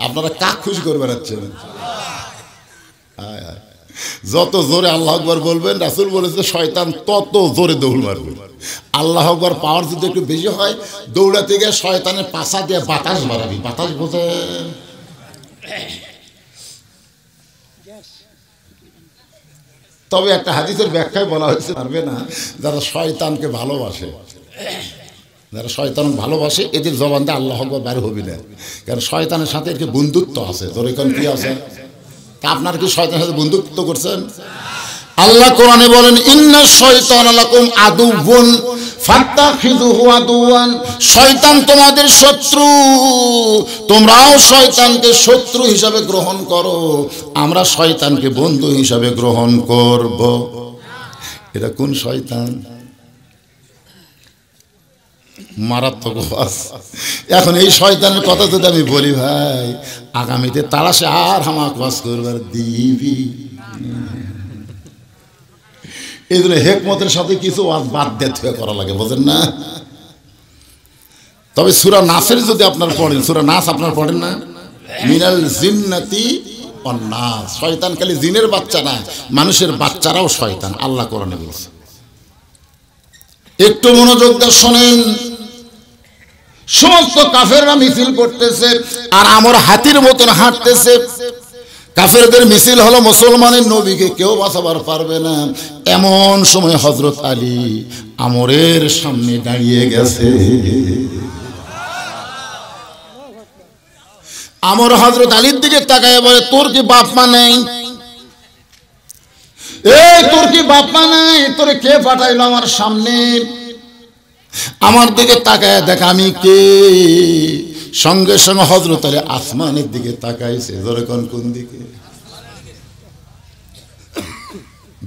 আপনারা কাক খুশি করে বেড়াচ্ছেন? যত জোরে আল্লাহু আকবার বলবেন, রাসূল বলেছে শয়তান তত জোরে দৌড় মারবে। আল্লাহু আকবার পাওয়ার যদি একটু বেশি হয়, দৌড়াতে গিয়ে শয়তানের পাছা দিয়ে বাতাস মারাবি। বাতাস বোঝেন? তবে একটা হাদিসের ব্যাখ্যায় বলা হয়েছে পারবে না, যারা শয়তানকে ভালোবাসে, যারা শয়তান ভালোবাসে এদের জবান দিয়ে আল্লাহু আকবার বের হবে না, কারণ শয়তানের সাথে এর বন্ধুত্ব আছে। ধরে কোন কি আছে? তা আপনার কি শয়তানের সাথে বন্ধুত্ব করছেন? আল্লাহ কোরআনে বলেন ইন্নাশ শাইতানা লাকুম আদুউন ফাত্তাখিযুহু আদুওয়ান, শয়তান তোমাদের শত্রু, তোমরাও শয়তানকে শত্রু হিসাবে গ্রহণ করো, আমরা শয়তানকে বন্ধু হিসাবে গ্রহণ করব। এটা কোন শয়তান? মারাত্মক ওয়াজ। এখন এই শয়তানের কথা যদি আমি বলি ভাই, আগামীতে তালাশে আর হামাক ওয়াজ করবার দিবি। এই জন্য হেকমতের সাথে কিছু ওয়াজ বাদ দিয়ে করা লাগে, বোঝেন না? তবে সূরা নাসের যদি আপনার পড়েন, সূরা নাস আপনার পড়েন না? মিনাল জিন্নাতি ওয়ান নাস, শয়তান খালি জিনের বাচ্চা না, মানুষের বাচ্চারাও শয়তান, আল্লাহ কোরআনে বলছে। একটু মনোযোগ দিয়ে শোনেন। সমস্ত কাফেররা মিছিল করতেছে আর আমর হাতির মতন হাঁটতেছে। কাফেরদের মিছিল হলো মুসলমানের নবীকে কেউ বাঁচাবার পারবে না। এমন সময় হযরত আলী আমরের সামনে দাঁড়িয়ে গেছে। আমর হযরত আলীর দিকে তাকায় বলে, তোর কি বাপ মা নেই? এই তোর কি বাপ মা নাই? তোরে কে পাঠাইলো আমার সামনে? আমার দিকে তাকায় দেখ আমি কে। সঙ্গে সঙ্গে হযরত আলী আসমানের দিকে তাকাইছে। জোরে কোন কোন দিকে?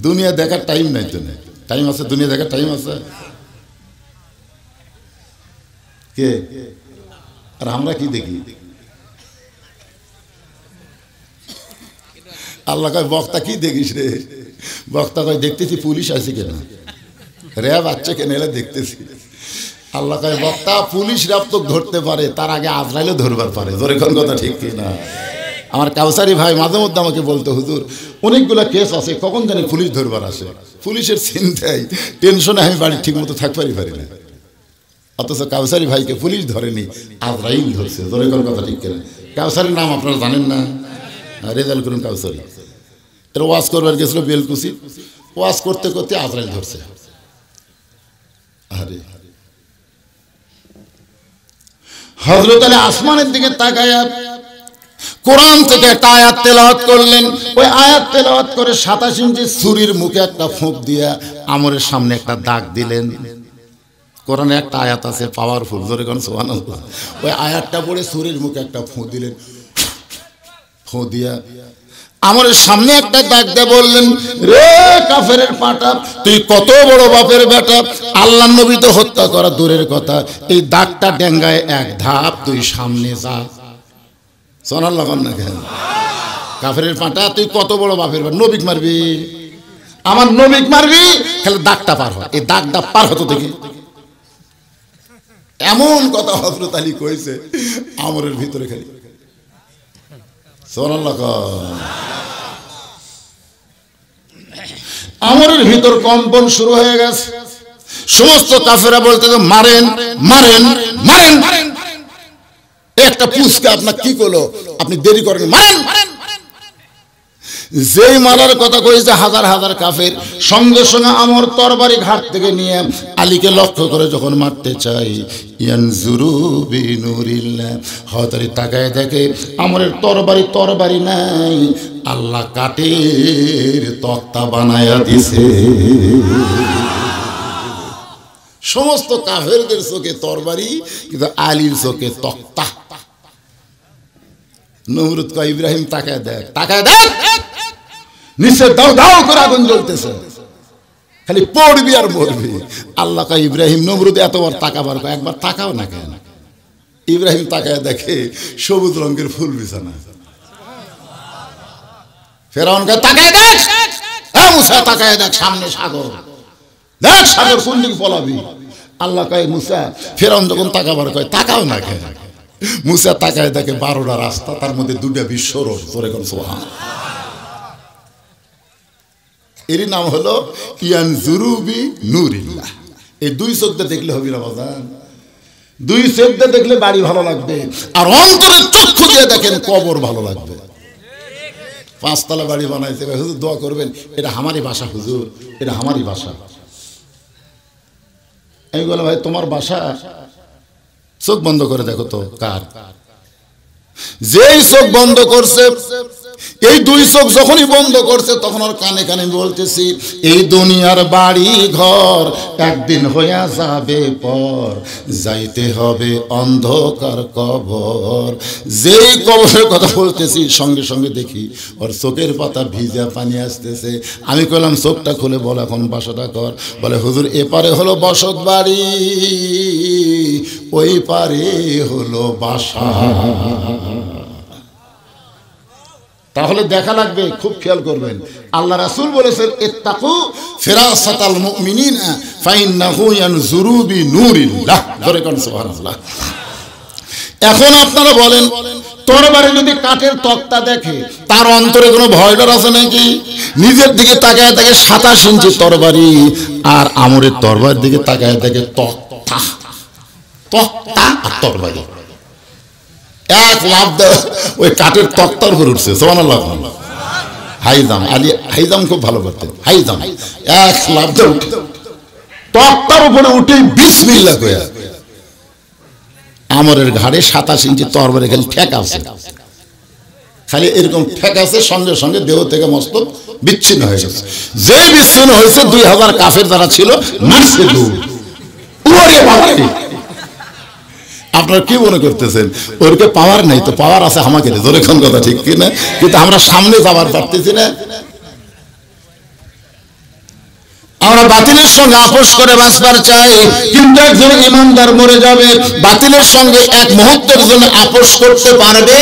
দুনিয়া দেখার টাইম নাই তো? টাইম আছে? দুনিয়া দেখার টাইম আছে? কে? আর আমরা কি দেখি? আল্লাহ কয় বক্তা কি দেখিস রে? বক্তা কয় দেখতেছি পুলিশ আছে কেনা, র্যাব আছে কেনা, এলে দেখতেছি। আল্লাহ কয় বক্তা পুলিশ র্যাব তো ধরতে পারে, তার আগে আজরাইলও ধরবার পারে। ধরে কোন কথা ঠিক কিনা? আমার কাউসারি ভাই মাঝে মধ্যে আমাকে বলতো, হুজুর অনেকগুলো কেস আছে, কখন জানি পুলিশ ধরবার আসে। পুলিশের চিন্তায় টেনশনে আমি বাড়ি ঠিক মতো থাকতে পারি না, অথচ কাউসারি ভাইকে পুলিশ ধরেনি, আজরাইল ধরছে। ধরে কোন কথা ঠিক কিনা? কাউসারির নাম আপনারা জানেন না? রেজাল্ট করুন কাউসারি। এর ওয়াজ করবার গেছিল বেলকুচি, ওয়াজ করতে করতে আজরাইল ধরছে। আরে হযরত আলী আসমানের দিকে তাকায়া কোরআন থেকে একটা আয়াত তেলাওয়াত করলেন। ওই আয়াত তেলাওয়াত করে 27 ইঞ্চি ছুরির মুখে একটা ফুঁক দিয়া আমরের সামনে একটা দাগ দিলেন। কোরআনে একটা আয়াত আছে পাওয়ারফুল, জোরে কোন সুবহানাল্লাহ। ওই আয়াতটা পড়ে ছুরির মুখে একটা ফুঁক দিলেন। ফুঁ দিয়া আমরের সামনে একটা দাগ দিয়ে বললেন, রে কাফেরের পাটা, তুই কত বড় বাপের বেটা, আল্লাহর নবী তো হত্যা করা দূরের কথা, এই দাগটা ডেঙ্গায় এক ধাপ তুই সামনে যা। সুবহানাল্লাহ না কেন? কাফেরের পাটা, তুই কত বড় বাপের বেটা, নবীক মারবি, আমার নবীক মারবি, খালি দাগটা পার হয়, এই দাগটা পার হতো দেখি। এমন কথা হযরত আলী কইছে আমরের ভিতরে খালি সুবহানাল্লাহ। আমরের ভিতর কম্পন শুরু হয়ে গেছে। সমস্ত কাফেররা বলতে মারেন মারেন মারেন। একটা পুষ্কে আপনার কি করলো? আপনি দেরি করেন, মারেন। যেই মারার কথা কইছে হাজার হাজার কাফের, সঙ্গে সঙ্গে আমর তরবারি ঘাট থেকে নিয়ে আলীকে লক্ষ্য করে যখন মারতে চাই, ইয়ানজুরু বিনুরিল্লাহ, হযরত তাকায় দেখে আমরের তরবারি নাই, আল্লাহ কাঠের তক্তা বানায়া দিছে। সমস্ত কাফেরদের চোখে তরবারি, কিন্তু আলীর চোখে তক্তা। নমরুদ কয়, ইব্রাহিম তাকায় দেখ, নিচে দাও দাও করে আগুন জ্বলতেছে, খালি পড়বি আর মরবি। আল্লাহ কয়, ইব্রাহিম, নমরুদ এতবার তাকাবার কয়, একবার তাকাও না কেন? ইব্রাহিম তাকায় দেখে সবুজ রঙের ফুল বিছানা। ফেরাউন কয়, তাকায় দেখ, মুসা তাকায় দেখ, সামনে সাগর, দেখ সাগর কোন দিকে পলাবি। আল্লাহ কয়, মুসা, ফেরাউন যখন তাকাবার কয়, তাকাও না কেন? মুসা তাকায় দেখে 12টা রাস্তা, তার মধ্যে 2টা বিশ্ব রোড। তোরে কোন সুবহান। এরই নাম হলো ইয়ানজুরু বিনুরিল্লাহ। এই 2 চোখ দেখলে হবে না বাজান, 2 চোখ দেখলে বাড়ি ভালো লাগবে, আর অন্তরের চক্ষু দিয়ে দেখেন কবর ভালো লাগবে। 5 তলা বাড়ি বানাইতে, হুজুর দোয়া করবেন, এটা আমারই বাসা, হুজুর এটা আমারই বাসা। আমি বললাম, ভাই তোমার বাসা, চোখ বন্ধ করে দেখো তো কার। যেই চোখ বন্ধ করছে, এই 2 চোখ যখনই বন্ধ করছে, তখন ওর কানে কানে বলতেছি, এই দুনিয়ার বাড়ি ঘর একদিন হইয়া যাবে পর, যাইতে হবে অন্ধকার কবর। যেই কবরের কথা বলতেছি, সঙ্গে সঙ্গে দেখি ওর চোখের পাতা ভিজা পানি আসতেছে। আমি কইলাম, চোখটা খুলে বল এখন বাসাটা কর। বলে, হুজুর এপারে হলো বসত বাড়ি, ওই পারে হলো বাসা। তাহলে দেখা লাগবে, খুব খেয়াল করবেন। আল্লাহ রাসূল বলেছেন, ইত্তাকু ফিরাসাতাল মুমিনিনা ফাইন্নাহু ইয়ানজুরু বিনুরিল্লাহ। ধরে কোন সুবহানাল্লাহ। এখন আপনারা বলেন, তরবারি যদি কাঠের তক্তা দেখে, তার অন্তরে কোনো ভয় ডর আছে নাকি? নিজের দিকে তাকায় দেখে 27 ইঞ্চি তরবারি, আর আমরের তরবারির দিকে তাকায় দেখে তক্তা আর তরবারি। এক লাভ দেয় ওই কাঠের তক্তার উপর উঠছে। সুবহানাল্লাহ। হাইজাম আলী, হাইজাম খুব ভালো করতেন। হাইজাম এক লাভ দেয় তক্তার উপরে উঠে বিসমিল্লাহ কইয়া আমরের ঘাড়ে 27 ইঞ্চি তরবারি খালি ঠেকা আছে, খালি এরকম ঠেকা আছে, সঙ্গে সঙ্গে দেহ থেকে মস্তক বিচ্ছিন্ন হয়ে গেছে। যে বিচ্ছিন্ন হয়েছে, 2000 কাফের যারা ছিল মারছে দৌড়। আপনারা কি মনে করতেছেন ওরকে পাওয়ার নাই? তো পাওয়ার আছে আমাকে, জোরে কোন কথা ঠিক কিনা? কিন্তু আমরা সামনে যাবার পারতেছি না। আমরা বাতিলের সঙ্গে আপোষ করে বাঁচবার চাই, কিন্তু একজন ইমানদার মরে যাবে, বাতিলের সঙ্গে এক মুহূর্তের জন্য আপোষ করতে পারবে?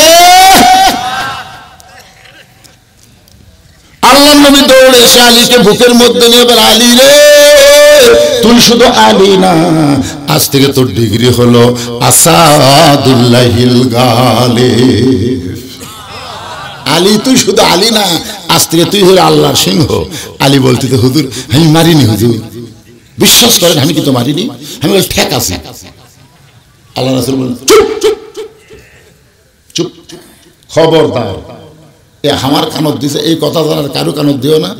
আল্লাহ নবী দৌড়ে এসে আলীকে বুকের মধ্যে নিয়ে বলে, আলী রে, তুই শুধু আলী না, আজ থেকে তোর ডিগ্রি হলো আসাদুল্লাহিল গালিব। আলী, তুই শুধু আলী না, আজ থেকে তুই হলো আল্লাহর সিংহ। আলী বলতে, হুজুর আমি মারিনি, হুজুর বিশ্বাস করেন আমি কিন্তু মারিনি, আমি বলি ঠিক আছে। আল্লাহ রাসূল বলেন, চুপ চুপ চুপ, খবরদার, এ আমার কানত দিছে, এই কথা জানার কারো কানত দিও না।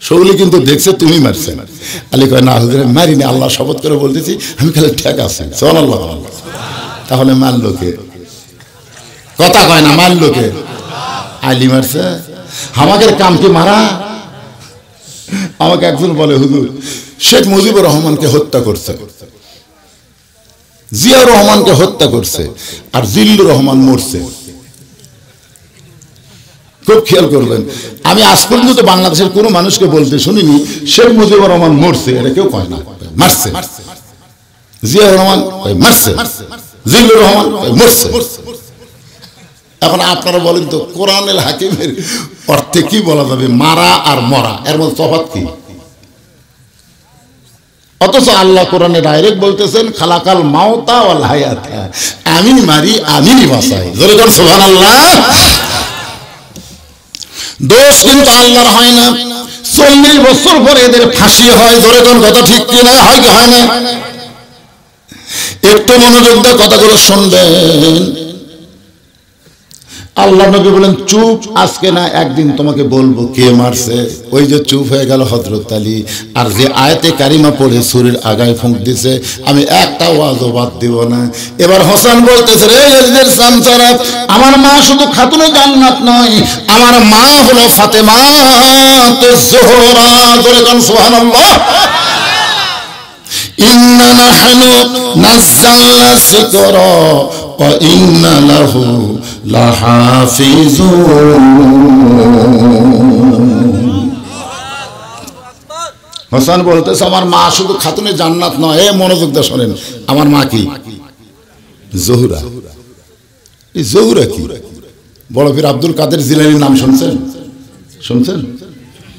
সৌলি কিন্তু দেখছে তুমি মারছে। আলী কয়, না হুজুর মারিনি, আল্লাহ শপথ করে বলতেছি আমি খালি ঠিক আছে। সুবহানাল্লাহ। তাহলে মারলো কে? কথা কয় না, মারলো কে? আলী মারছে। আমাদের কাম কি মারা? আমাকে একজন বলে, হুজুর শেখ মুজিবুর রহমানকে হত্যা করছে, জিয়া রহমানকে হত্যা করছে, আর জিল্লুর রহমান মরছে। খুব খেয়াল করবেন, আমি আজ পর্যন্ত বাংলাদেশের কোনো মানুষকে বলতে শুনিনি শেখ মুজিবুর রহমান মরছে, এটা কেউ কয় না, মারছে। জিয়া রহমান মারছে, জিল্লুর রহমান মরছে। এখন আপনারা বলেন তো, কোরআনুল হাকিমের অর্থে কি বলা যাবে? মারা আর মরা, এর মধ্যে তফাৎ কি? অথচ আল্লাহ কোরআনে ডাইরেক্ট বলতেছেন, খালাকাল মাউতা ওয়াল হায়াতা, আমি মারি আমি বাঁচাই। জোরে বলেন সুবহানাল্লাহ। দোষ কিন্তু আল্লাহর হয় না। 40 বছর পরে এদের ফাঁসি হয়। জোরে কোন কথা ঠিক কিনা? হয় কি হয় না? একটু মনোযোগ দিয়ে কথাগুলো শুনবেন। আল্লাহ নবী বলেন চুপ, আজকে না একদিন তোমাকে বলবো কে মারছে। ওই যে চুপ হয়ে গেল হযরত আলী। আর যে আয়াতে কারিমা পড়ে শরীর আগায় ফুঁক দিছে, আমি একটা ওয়াজও বাদ দিব না। এবার হাসান বলতেছে, রে এদের সামসারা, আমার মা শুধু খাতুনে জান্নাত নয়, আমার মা হলো ফাতেমা যোহরা। জোরে কোন সুবহানাল্লাহ। ইন্না নাহনু নাযালনা যিকরা ওয়া ইন্না লাহু লাহাফিজুন। হাসান বলতেছে, আমার মা শুধু খাতুনে জান্নাত নয়। এ মনোযোগ দিয়ে শোনেন, আমার মা কি? জোহরা। এই জোহরা কি? বড় পীর আব্দুল কাদের জিলানীর নাম শুনছেন? শুনছেন?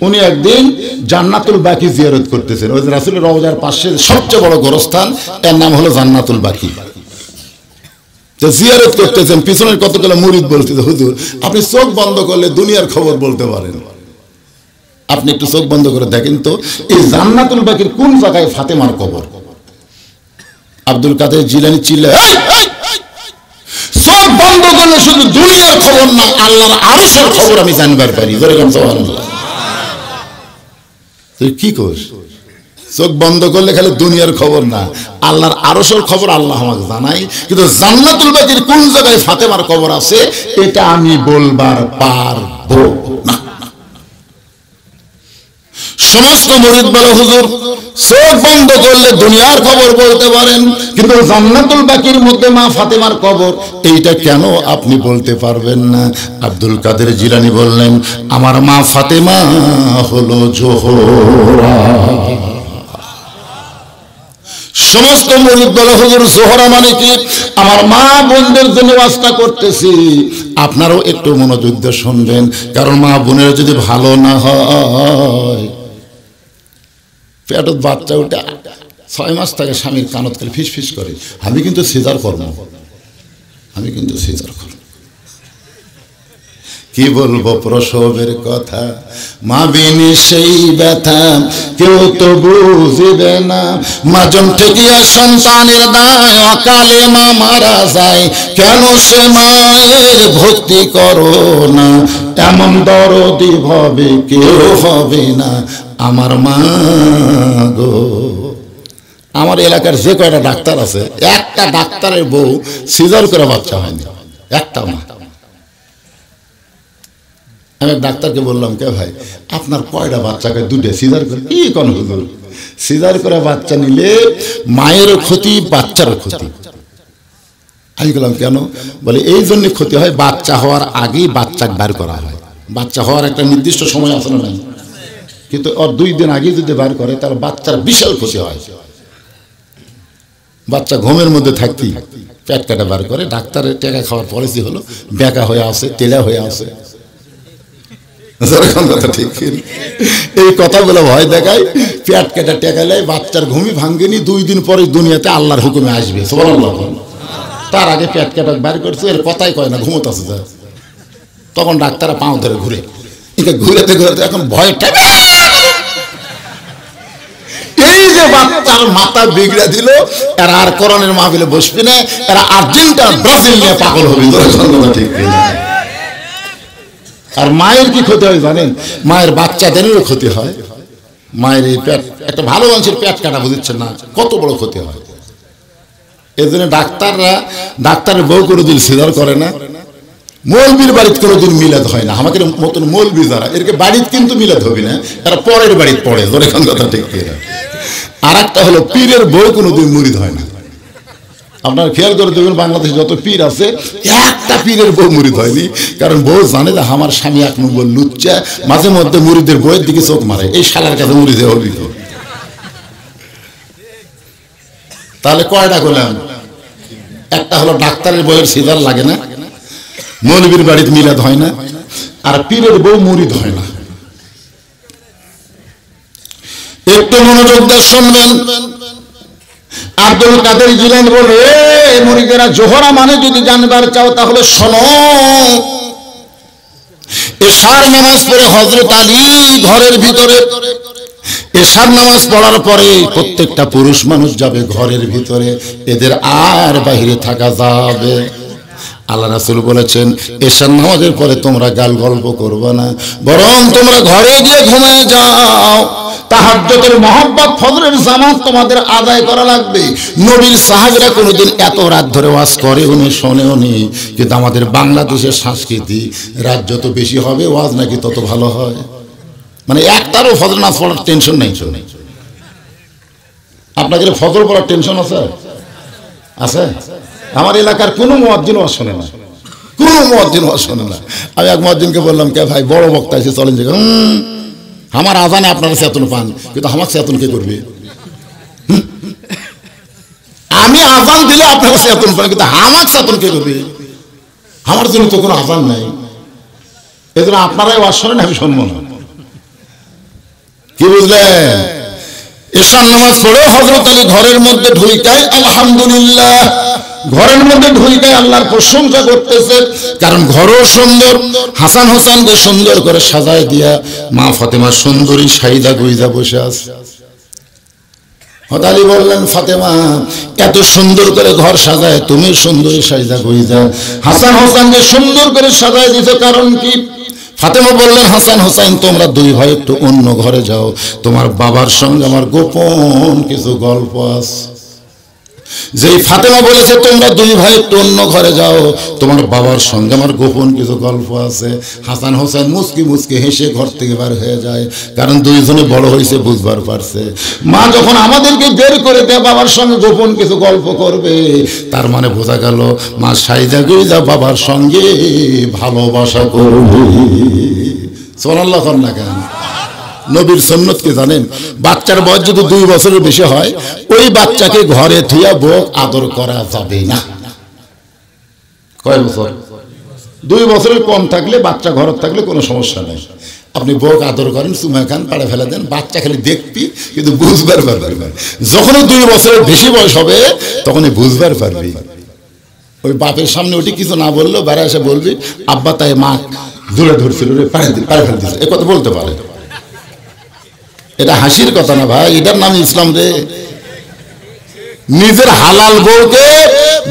উনি একদিন জান্নাতুল বাকি জিয়ারত করতেছেন। ওই রাসূলের রওজার পাশে সবচেয়ে বড় গোরস্থান, এর নাম হলো জান্নাতুল বাকি। তো জিয়ারত করতেছেন, পিছনের কতগুলো মুরিদ বলতেছে, হুজুর আপনি চোখ বন্ধ করলে দুনিয়ার খবর বলতে পারেন। আপনি একটু চোখ বন্ধ করে দেখেন তো, এই জান্নাতুল বাকির কোন জায়গায় ফাতেমার কবর? আব্দুল কাদের জিলানী চিল্লায়, চোখ বন্ধ করলে শুধু দুনিয়ার খবর না, আল্লাহর আরশের খবর আমি জানবার পারি। সুবহানাল্লাহ। তুই কি করিস? চোখ বন্ধ করলে খালি দুনিয়ার খবর না, আল্লাহর আরশের খবর আল্লাহ আমাকে জানাই, কিন্তু জান্নাতুল বাকির কোন জায়গায় ফাতেমার কবর আছে এটা আমি বলবার পারবো না। সমস্ত মুরিদ বলে, হুজুর চোখ বন্ধ করলে দুনিয়ার খবর বলতে পারেন, কিন্তু জান্নাতুল বাকির মধ্যে মা ফাতেমার কবর, এইটা কেন আপনি বলতে পারবেন না? আব্দুল কাদের জিলানী বললেন, আমার মা ফাতেমা হলো জোহরা। সমস্ত মুরিদ বলে, হুজুর জোহরা মানে কি? আমার মা বোনদের জন্য ওয়াজটা করতেছি, আপনারাও একটু মনোযোগ দিয়ে শুনবেন, কারণ মা বোনের যদি ভালো না হয়, পেটত বাচ্চা উঠে 6 মাস থেকে স্বামীর কানত করে ফিস ফিস করে, আমি কিন্তু সিজার করব, আমি কিন্তু সিজার করব। কি বলবো প্রসবের কথা, মা বিনি সেই ব্যথা কেউ তো বুঝিবে না। মাজন ঠেকিয়া সন্তানের দায়, অকালে মা মারা যায়, কেন সে মায়ের ভক্তি করো না? এমন দরদি ভাবে কেউ হবে না আমার মা গো। আমার এলাকার যে কয়টা ডাক্তার আছে, একটা ডাক্তারের বউ সিজার করে বাচ্চা হয়নি, একটা না। আমি ডাক্তারকে বললাম, কে ভাই আপনার কয়টা বাচ্চাকে? 2টা। সিজার করে? কি কোন হুজুর, সিজার করে বাচ্চা নিলে মায়েরও ক্ষতি বাচ্চারও ক্ষতি। আমি বললাম কেন? বলে এই জন্য ক্ষতি হয়, বাচ্চা হওয়ার আগেই বাচ্চাকে বার করা হয়। বাচ্চা হওয়ার একটা নির্দিষ্ট সময় আছে না নাই? কিন্তু ওর 2 দিন আগে যদি বার করে তাহলে বাচ্চার বিশাল ক্ষতি হয়। বাচ্চা ঘুমের মধ্যে থাকতে পেট কাটা বার করে, ডাক্তারের টাকা খাওয়ার পলিসি হলো বেকা হয়ে আসে, তেলা হয়ে আসে। এই কথাগুলো ভয় দেখায়, পেট কেটে টেকালে বাচ্চার ঘুমি ভাঙ্গেনি, 2 দিন পরে দুনিয়াতে আল্লাহর হুকুমে আসবে। সুবহানাল্লাহ। তার আগে পেট কেটে বার করছে, এর কথাই কয় না, ঘুমোতেছে যা। তখন ডাক্তাররা পাও ধরে ঘুরে, ঘুরেতে ঘুরেতে এখন ভয় ঠেকে। এই যে বাচ্চার মাথা বিগড়ে দিল, এরা আর কোরআনের মাহফিলে বসবে না, এরা আর্জেন্টিনা ব্রাজিল নিয়ে পাগল হবে। ঠিক কিনা? আর মায়ের কি ক্ষতি হয় জানেন? মায়ের বাচ্চাদেরও ক্ষতি হয়। মায়ের এই পেট, একটা ভালো মানুষের পেট কাটা, বুঝছেন না কত বড় ক্ষতি হয়। এই জন্য ডাক্তারের বউ কোনোদিন সিজার করে না। মৌলবীর বাড়িতে কোনোদিন মিলাদ হয় না। আমাদের মতন মৌলবী যারা, এরকে বাড়িতে কিন্তু মিলাদ হবে না, তারা পরের বাড়িতে পড়ে। এখন কথা ঠিক কিনা? আর একটা হলো পীরের বউ কোনোদিন মুরিদ হয় না। আপনারা খেয়াল করে দেখবেন, বাংলাদেশে যত পীর আছে, একটা পীরের বউ মুরিদ হয়নি, কারণ বউ জানে যে আমার স্বামী 1 নম্বর লুচ্চা, মাঝে মধ্যে মুরিদের বউয়ের দিকে চোখ মারে, এই শালার কাছে মুরিদে হবি। তাহলে কয়টা করলাম? একটা হলো ডাক্তারের বউয়ের সিজার লাগে না, মৌলবীর বাড়িতে মিলাদ হয় না, আর পীরের বউ মুরিদ হয় না। একটু মনোযোগ দিয়ে শুনবেন। আব্দুল কাদের জিলানী বলে, মুরিদেরা জোহরা মানে যদি জানবার চাও তাহলে শোনো। এশার নামাজ পড়ে হযরত আলী ঘরের ভিতরে, এশার নামাজ পড়ার পরে প্রত্যেকটা পুরুষ মানুষ যাবে ঘরের ভিতরে, এদের আর বাইরে থাকা যাবে। আল্লাহ রাসূল বলেছেন এশার নামাজের পরে তোমরা গাল গল্প করবে না, বরং তোমরা ঘরে গিয়ে ঘুমিয়ে যাও। তাহাজ্জুদের মহব্বত ফজরের জামাত তোমাদের আদায় করা লাগবে। নবীর সাহাবীরা কোনোদিন এত রাত ধরে ওয়াজ করেওনি শোনেওনি, কিন্তু আমাদের বাংলাদেশের সংস্কৃতি রাত যত বেশি হবে ওয়াজ নাকি তত ভালো হয়। মানে একটারও ফজর নামাজ পড়ার টেনশন নেই। আপনাদের ফজর পড়ার টেনশন আছে? আছে? আমার এলাকার কোনো মুয়াজ্জিন ওয়াজ শোনে না, কোনো মুয়াজ্জিন ওয়াজ শোনে না। আমি এক মুয়াজ্জিনকে বললাম, কে ভাই বড় বক্তা এসে চলেন যে আমার আজানে আপনারা চেতন পান, কিন্তু আমার চেতন কে করবে? আমি আজান দিলে আপনারা চেতন পান, কিন্তু আমার চেতন কে করবে? আমার জন্য তো কোনো আজান নাই। এই জন্য আপনারাই ওয়াজ শোনেন, আমি শুনবো না। কি বুঝলেন? এশার নামাজ পড়ে হযরত আলী ঘরের মধ্যে ঢুইকায় আলহামদুলিল্লাহ, ঘরের মধ্যে ঢুইকায় আল্লাহর প্রশংসা করতেছে, কারণ ঘরও সুন্দর। হাসান হোসেনকে সুন্দর করে সাজায় দিয়া মা ফাতেমা সুন্দরী সাইদা গুইজা বসে আছে। হযরত আলী বললেন, ফাতেমা এত সুন্দর করে ঘর সাজায় তুমি সুন্দরী সাইদা গুইজা হাসান হোসেনকে সুন্দর করে সাজায় দিছো, কারণ কি? ফাতেমা বললেন, হাসান হোসেন তোমরা দুই ভাই একটু অন্য ঘরে যাও, তোমার বাবার সঙ্গে আমার গোপন কিছু গল্প আছে। যেই ফাতেমা বলেছে তোমরা দুই ভাই একটু অন্য ঘরে যাও, তোমার বাবার সঙ্গে আমার গোপন কিছু গল্প আছে, হাসান হোসেন মুচকি মুচকি হেসে ঘর থেকে বার হয়ে যায়, কারণ দুইজনে বড় হয়েছে, বুঝবার পারছে মা যখন আমাদেরকে বের করে দেয় বাবার সঙ্গে গোপন কিছু গল্প করবে, তার মানে বোঝা গেল মা সাইদা গুইজা বাবার সঙ্গে ভালোবাসা করবে। সুবহানাল্লাহ না কেন? নবীর সুন্নত কি জানেন? বাচ্চার বয়স যদি 2 বছরের বেশি হয়, ওই বাচ্চাকে ঘরে থুইয়া বউক আদর করা যাবে না। কয় বছর? 2 বছরের কম থাকলে, বাচ্চা ঘরে থাকলে কোনো সমস্যা নেই। আপনি বউক আদর করেন, চুমা খান, পাড়ে ফেলে দেন, বাচ্চা খালি দেখবি কিন্তু বুঝবার পারবি না। যখনই 2 বছরের বেশি বয়স হবে তখনই বুঝবার পারবি। ওই বাপের সামনে ওটি কিছু না বললেও বেড়া এসে বলবি, আব্বা তাই মা দূরে ধরছিল রে, পাড়ে ফেলে দিচ্ছে, এ কথা বলতে পারে। এটা হাসির কথা না ভাই, এটার নাম ইসলাম রে। নিজের হালাল বউকে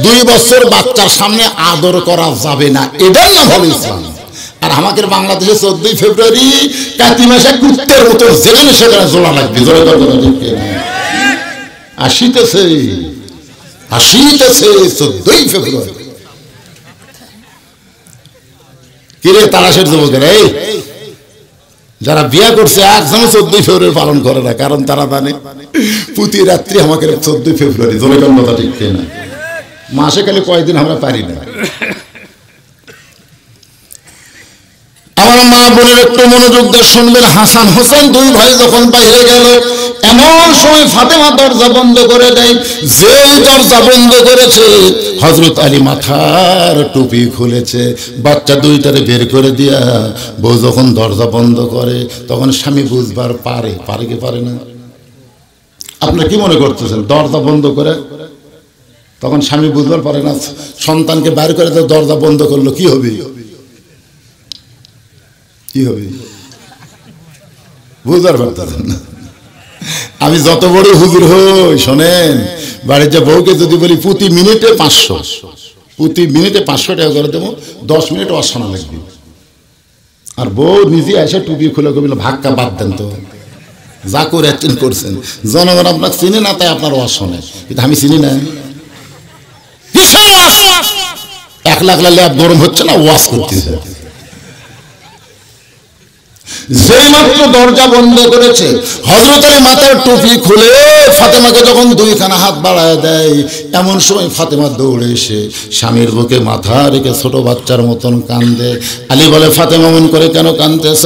2 বছর বাচ্চার সামনে আদর করা যাবে না, এটার নাম হলো ইসলাম। আর আমাদের বাংলাদেশে 14 ফেব্রুয়ারি কাতি মাসে কুত্তের মতো যেখানে সেখানে জোড়া লাগবে, জোড়া আসিতেছে 14 ফেব্রুয়ারি। কিরে তারাশের যুবকের, এই যারা বিয়ে করছে একজনও 14 ফেব্রুয়ারি পালন করে না, কারণ তারা জানে প্রতি রাত্রি আমাকে 14 ফেব্রুয়ারি জনগণতা ঠিক না, মাসে খালি কয়েকদিন আমরা পারি না। আমার মা বোনের একটু মনোযোগ দিয়ে শুনবেন। হাসান হোসেন 2 ভাই যখন বাইরে গেল, এমন সময় ফাতেমা দরজা বন্ধ করে দেয়। যেই দরজা বন্ধ করেছে, হযরত আলী মাথার টুপি খুলেছে, বাচ্চা 2টারে বের করে দিয়া বউ যখন দরজা বন্ধ করে তখন স্বামী বুঝবার পারে কি পারে না? আপনি কি মনে করতেছেন? দরজা বন্ধ করে তখন স্বামী বুঝবার পারে না? সন্তানকে বাইর করে দরজা বন্ধ করলো, কি হবে? কি হবে বুঝবার পারতেছেন না। আমি যত বড় হুজুর হই, শোনেন, বাড়ির যে বউকে যদি বলি প্রতি মিনিটে 500 টাকা করে দেবো, 10 মিনিট ওয়াজ শোনা লাগবে, আর বউ নিজে এসে টুপি খুলে কবিল ভাগ্যা বাদ দেন তো, যা করে অ্যাক্টিং করছেন, জনগণ আপনাকে চিনে না, তাই আপনার ওয়াজ শোনে, কিন্তু আমি চিনি না। 1 লাখ ল্যাব গরম হচ্ছে না, ওয়াজ করতেছে। যেই মাত্র দরজা বন্ধ করেছে, হযরত আলী মাথার টুপি খুলে ফাতেমাকে যখন 2খানা হাত বাড়ায় দেয়, এমন সময় ফাতেমা দৌড়ে এসে স্বামীর বুকে মাথা রেখে ছোট বাচ্চার মতন কান্দে। আলী বলে, ফাতেমা মন করে কেন কাঁদতেছ?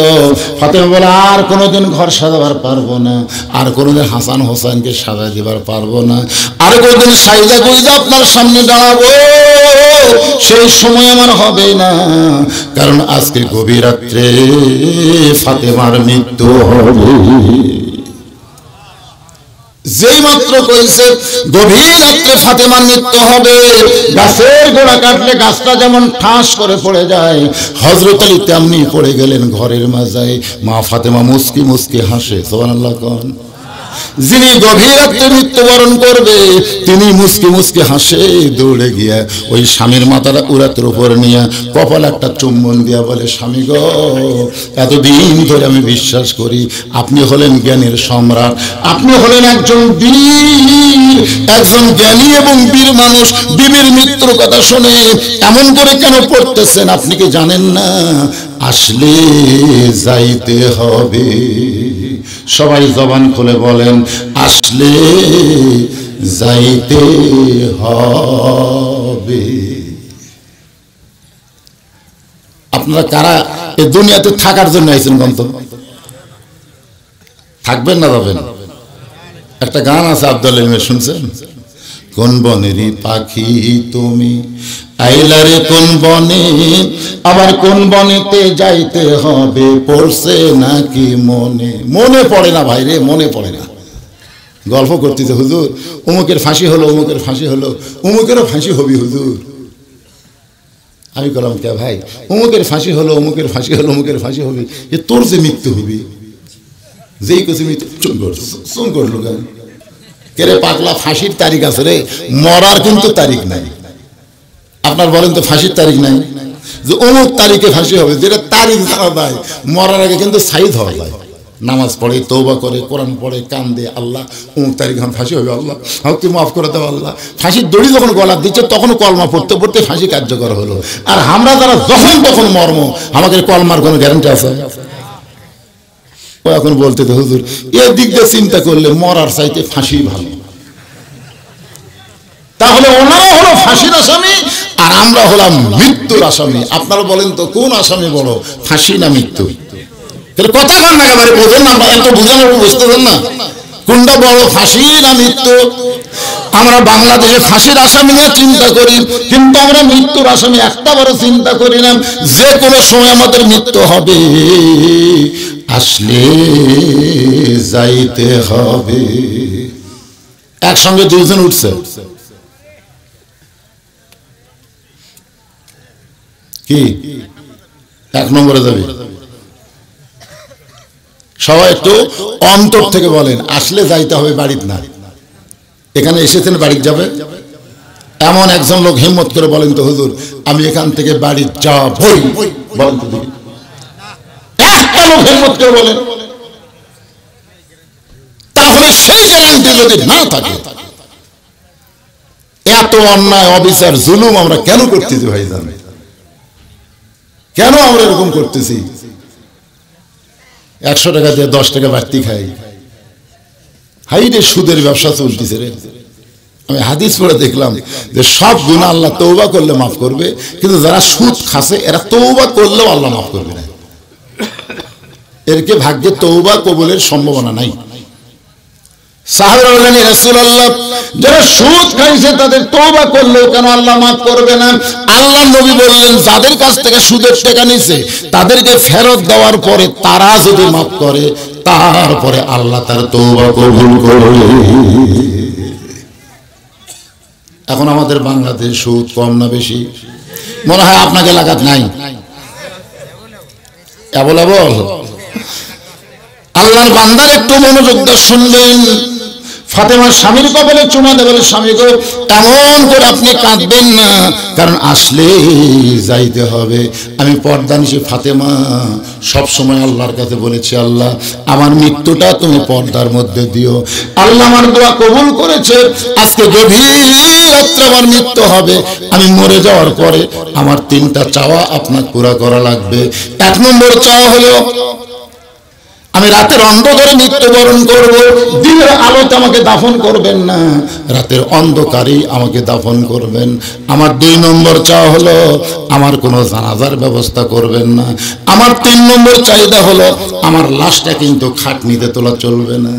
ফাতেমা বলে, আর কোনোদিন ঘর সাজাবার পারবো না, আর কোনোদিন হাসান হোসেনকে সাজা দিবার পারবো না, আর কোনোদিন সাইদা গুইজা আপনার সামনে দাঁড়াবো, সেই সময় আমার হবে না, কারণ আজকে গভীর রাত্রে ফাতেমার মৃত্যু হবে। যেই মাত্র কইছে গভীর রাত্রে ফাতেমার মৃত্যু হবে, গাছের গোড়া কাটলে গাছটা যেমন ঠাস করে পড়ে যায়, হযরত আলী তেমনি পড়ে গেলেন ঘরের মাঝায়। মা ফাতেমা মুস্কি মুস্কি হাসে, সুবহানাল্লাহ কোন। যিনি গভীর রাত্রে মৃত্যুবরণ করবে তিনি মুসকি মুসকি হাসে, দৌড়ে গিয়া ওই স্বামীর মাথাটা উরাতের উপর নিয়ে কপাল একটা চুম্বন দিয়া বলে, স্বামী গো, এতদিন ধরে আমি বিশ্বাস করি আপনি হলেন জ্ঞানের সম্রাট, আপনি হলেন একজন বীর, একজন জ্ঞানী এবং বীর মানুষ। বিবির মৃত্যুর কথা শুনে এমন করে কেন পড়তেছেন? আপনি কি জানেন না আসলে যাইতে হবে? সবাই জবান খুলে বলেন, আসলে যাইতে হবে। আপনারা কারা এই দুনিয়াতে থাকার জন্য আইছেন? গন্ত থাকবেন না যাবেন? একটা গান আছে আব্দুল আলিমের, শুনছেন? কোন বনেরই পাখি তুমি আইলারে কোন বনে, আবার কোন বনেতে যাইতে হবে, পড়ছে নাকি মনে? মনে পড়ে না ভাই রে, মনে পড়ে না। গল্প করতেছে, হুজুর অমুকের ফাঁসি হলো, অমুকের ফাঁসি হলো, অমুকেরও ফাঁসি হবি হুজুর। আমি বললাম, কে ভাই? অমুকের ফাঁসি হলো, অমুকের ফাঁসি হলো, অমুকের ফাঁসি হবি, এ তোর যে মৃত্যু হবি, যেই কিছু মৃত্যু চুন করলো কেন? কেরে পাগলা, ফাঁসির তারিখ আছে রে, মরার কিন্তু তারিখ নাই। আপনার বলেন তো ফাঁসির তারিখ নাই যে অমুক তারিখে ফাঁসি হবে, যেটা তারিখ জানা যায়। মরার আগে কিন্তু সাইদ হওয়া যায়, নামাজ পড়ে, তওবা করে, কোরআন পড়ে, কান্দে, আল্লাহ অমুক তারিখ এখন ফাঁসি হবে, আল্লাহ আমাকে মাফ করে দাও আল্লাহ। ফাঁসির দড়ি যখন গলা দিচ্ছে তখন কলমা পড়তে পড়তে ফাঁসি কার্যকর হলো। আর আমরা যারা যখন তখন মর্ম, আমাদের কলমার কোনো গ্যারান্টি আছে? ও এখন বলতে তো হুজুর এর দিক দিয়ে চিন্তা করলে মরার চাইতে ফাঁসি ভালো। তাহলে ওনারা হলো ফাঁসির আসামি আর আমরা হলাম মৃত্যুর আসামি। আপনারা বলেন তো কোন আসামি বড়, ফাঁসি না মৃত্যু? কথা কন না, একেবারে বোঝেন না, এত বোঝানোর বুঝতেছেন না কোনটা বড়, ফাঁসি না মৃত্যু? আমরা বাংলাদেশে ফাঁসির আসামি নিয়ে চিন্তা করি, কিন্তু আমরা মৃত্যুর আসামি একটা বড় চিন্তা করি না। যে কোনো সময় আমাদের মৃত্যু হবে, আসলে যাইতে হবে। একসঙ্গে দুইজন উঠছে, কি এক নম্বরে যাবে? সবাই একটু অন্তর থেকে বলেন, আসলে যাইতে হবে, বাড়িতে না। এখানে এসেছেন বাড়ি যাবে, এমন একজন লোক হিম্মত করে বলেন তো হুজুর আমি এখান থেকে বাড়ি যাবই, বলেন তো দেখি। একটা লোক হিম্মত করে বলেন। তাহলে সেই গ্যারান্টি যদি না থাকে, এত অন্যায়, অবিচার, জুলুম আমরা কেন করতেছি ভাই? জানে কেন আমরা এরকম করতেছি? 100 টাকা দিয়ে 10 টাকা বাড়তি খাই, হাই রে সুদের ব্যবসা চলতেছে রে। আমি হাদিস পড়ে দেখলাম যে সব গুনাহ আল্লাহ তওবা করলে মাফ করবে, কিন্তু যারা সুদ খাচ্ছে এরা তওবা করলেও আল্লাহ মাফ করবে না। এরকে ভাগ্যে তওবা কবুলের সম্ভাবনা নাই। সাহাবারা বললেন, ইয়া রাসূলুল্লাহ, যারা সুদ খাইছে তাদের তওবা করলেও কেন আল্লাহ মাফ করবে না? আল্লাহ নবী বললেন, যাদের কাছ থেকে সুদের টাকা নিছে তাদেরকে ফেরত দেওয়ার পরে তারা যদি মাফ করে, তারপরে আল্লাহ তার তওবা কবুল করবে। এখন আমাদের বাংলাদেশ সুদ কম না বেশি? মনে হয় আপনাকে লাগাত নাই, অ্যাভেলেবল। আল্লাহর বান্দার একটু মনোযোগ দিয়ে শুনবেন। ফাতেমার স্বামীর কপালে চুমা দেবে, স্বামী গো এমন করে আপনি কাঁদবেন না, কারণ আসলে যাইতে হবে। আমি পর্দানিশী ফাতেমা সব সময় আল্লাহর কাছে বলেছি, আল্লাহ আমার মৃত্যুটা তুমি পর্দার মধ্যে দিও। আল্লাহ আমার দোয়া কবুল করেছে। আজকে গভীর রাত্রে আমার মৃত্যু হবে। আমি মরে যাওয়ার পরে আমার 3টা চাওয়া আপনার পুরা করা লাগবে। 1 নম্বর চাওয়া হলো আমি রাতের অন্ধকারে মৃত্যুবরণ করব। দিনের আলোতে আমাকে দাফন করবেন না, রাতের অন্ধকারেই আমাকে দাফন করবেন। আমার 2 নম্বর চাওয়া হলো আমার কোনো জানাজার ব্যবস্থা করবেন না। আমার 3 নম্বর চাহিদা হলো আমার লাশটা কিন্তু খাটনিতে তোলা চলবে না।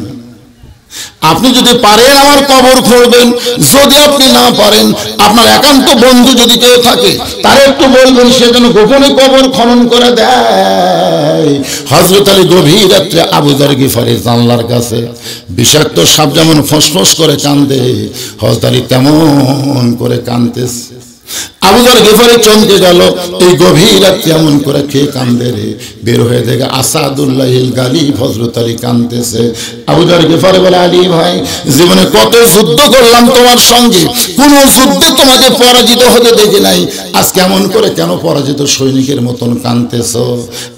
আপনি যদি পারেন আমার কবর খুঁড়বেন, যদি আপনি না পারেন আপনার একান্ত বন্ধু যদি কেউ থাকে তার একটু বলবেন সে যেন গোপনে কবর খনন করে দেয়। হযরত আলী গভীর রাত্রে আবু যর গিফারীর জানলার কাছে বিষাক্ত সাপ যেমন ফসফস করে কান্দে, হযরত আলী তেমন করে কাঁদতেছে। আবু যর গিফারি চমকে গেল, এই গভীর রাতে এমন করে কে কান্দে রে? বের হয়ে দেখে আসাদুল্লাহিল গালিব হযরত আলী কাঁদতেছে। আবু যর গিফারি বলে, আলী ভাই, জীবনে কত যুদ্ধ করলাম তোমার সঙ্গে, কোন যুদ্ধে তোমাকে পরাজিত হতে দেখি নাই, আজকে এমন করে কেন পরাজিত সৈনিকের মতন কাঁদতেছো?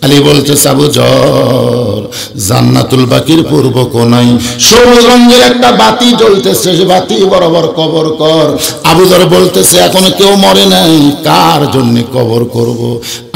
আলী বলতেছে, আবু যর, জান্নাতুল বাকির পূর্ব কোণায় সবুজ রঙের একটা বাতি জ্বলতেছে, সে বাতি বরাবর কবর কর। আবু যর বলতেছে, এখনো কেউ মরে নাই, কার জন্য কবর করব?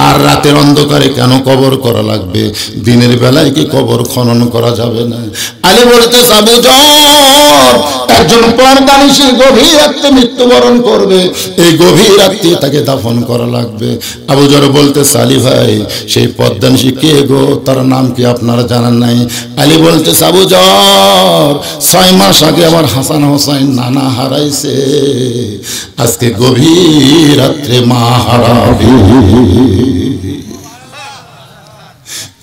আর রাতের অন্ধকারে কেন কবর করা লাগবে? দিনের বেলায় কি কবর খনন করা যাবে না? আলী বলতেছে, আবু যর, একজন পরদানিশী গভীর রাতে মৃত্যুবরণ করবে, এই গভীর রাতে তাকে দাফন করা লাগবে। আবু যর বলতেছে, আলী ভাই, সেই পরদানিশী কে গো? তার নাম কি আপনারা জানেন নাই? আলী বলতেছে, আবু যর, 6 মাস আগে আমার হাসান হোসাইন নানা হারাইছে, আজকে গভীর রাত্রে মা হারাবে।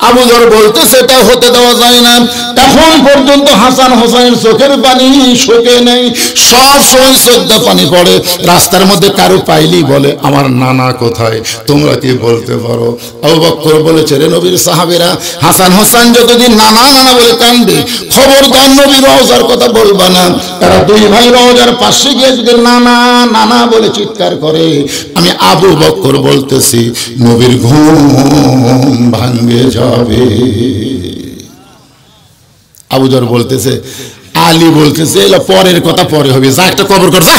আবু যর বলতেছে, এটা হতে দেওয়া যায় না, এখন পর্যন্ত হাসান হোসেনের চোখের পানি শুকে নেই, সব সময় চোখে পানি পড়ে। রাস্তার মধ্যে কারো পাইলেই বলে, আমার নানা কোথায়, তোমরা কি বলতে পারো? আবু বকর বলেছে, রে নবীর সাহাবীরা, হাসান হোসেন যতদিন নানা নানা বলে কান্দে, খবরদার নবীর রওজার কথা বলবা না। তারা দুই ভাই রওজার পাশে গিয়ে যদি নানা নানা বলে চিৎকার করে, আমি আবু বকর বলতেছি, নবীর ঘুম ভাঙ্গে যাবে। আবু যর বলতেছে, আলী বলতেছে, এলা পরের কথা পরে হবে, যা একটা কবর কর, যা।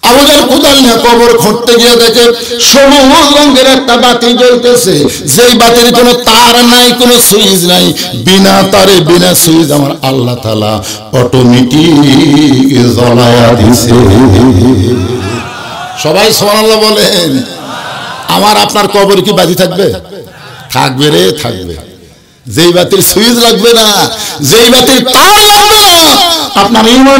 আবু যর কোদাল নিয়ে কবর খুঁড়তে গিয়ে দেখে সবুজ রঙের একটা বাতি জ্বলতেছে, যেই বাতির কোনো তার নাই, কোনো সুইচ নাই, বিনা তারে বিনা সুইচ আমার আল্লাহ তাআলা অটোমেটিক জ্বলায়া দিছে। সবাই সুবহানাল্লাহ বলেন। আমার আপনার কবর কি বাতি থাকবে? থাকবে রে, থাকবে। যেই বাতির সুইচ লাগবে না, যেই বাতির তার লাগবে না, আপনার ইমান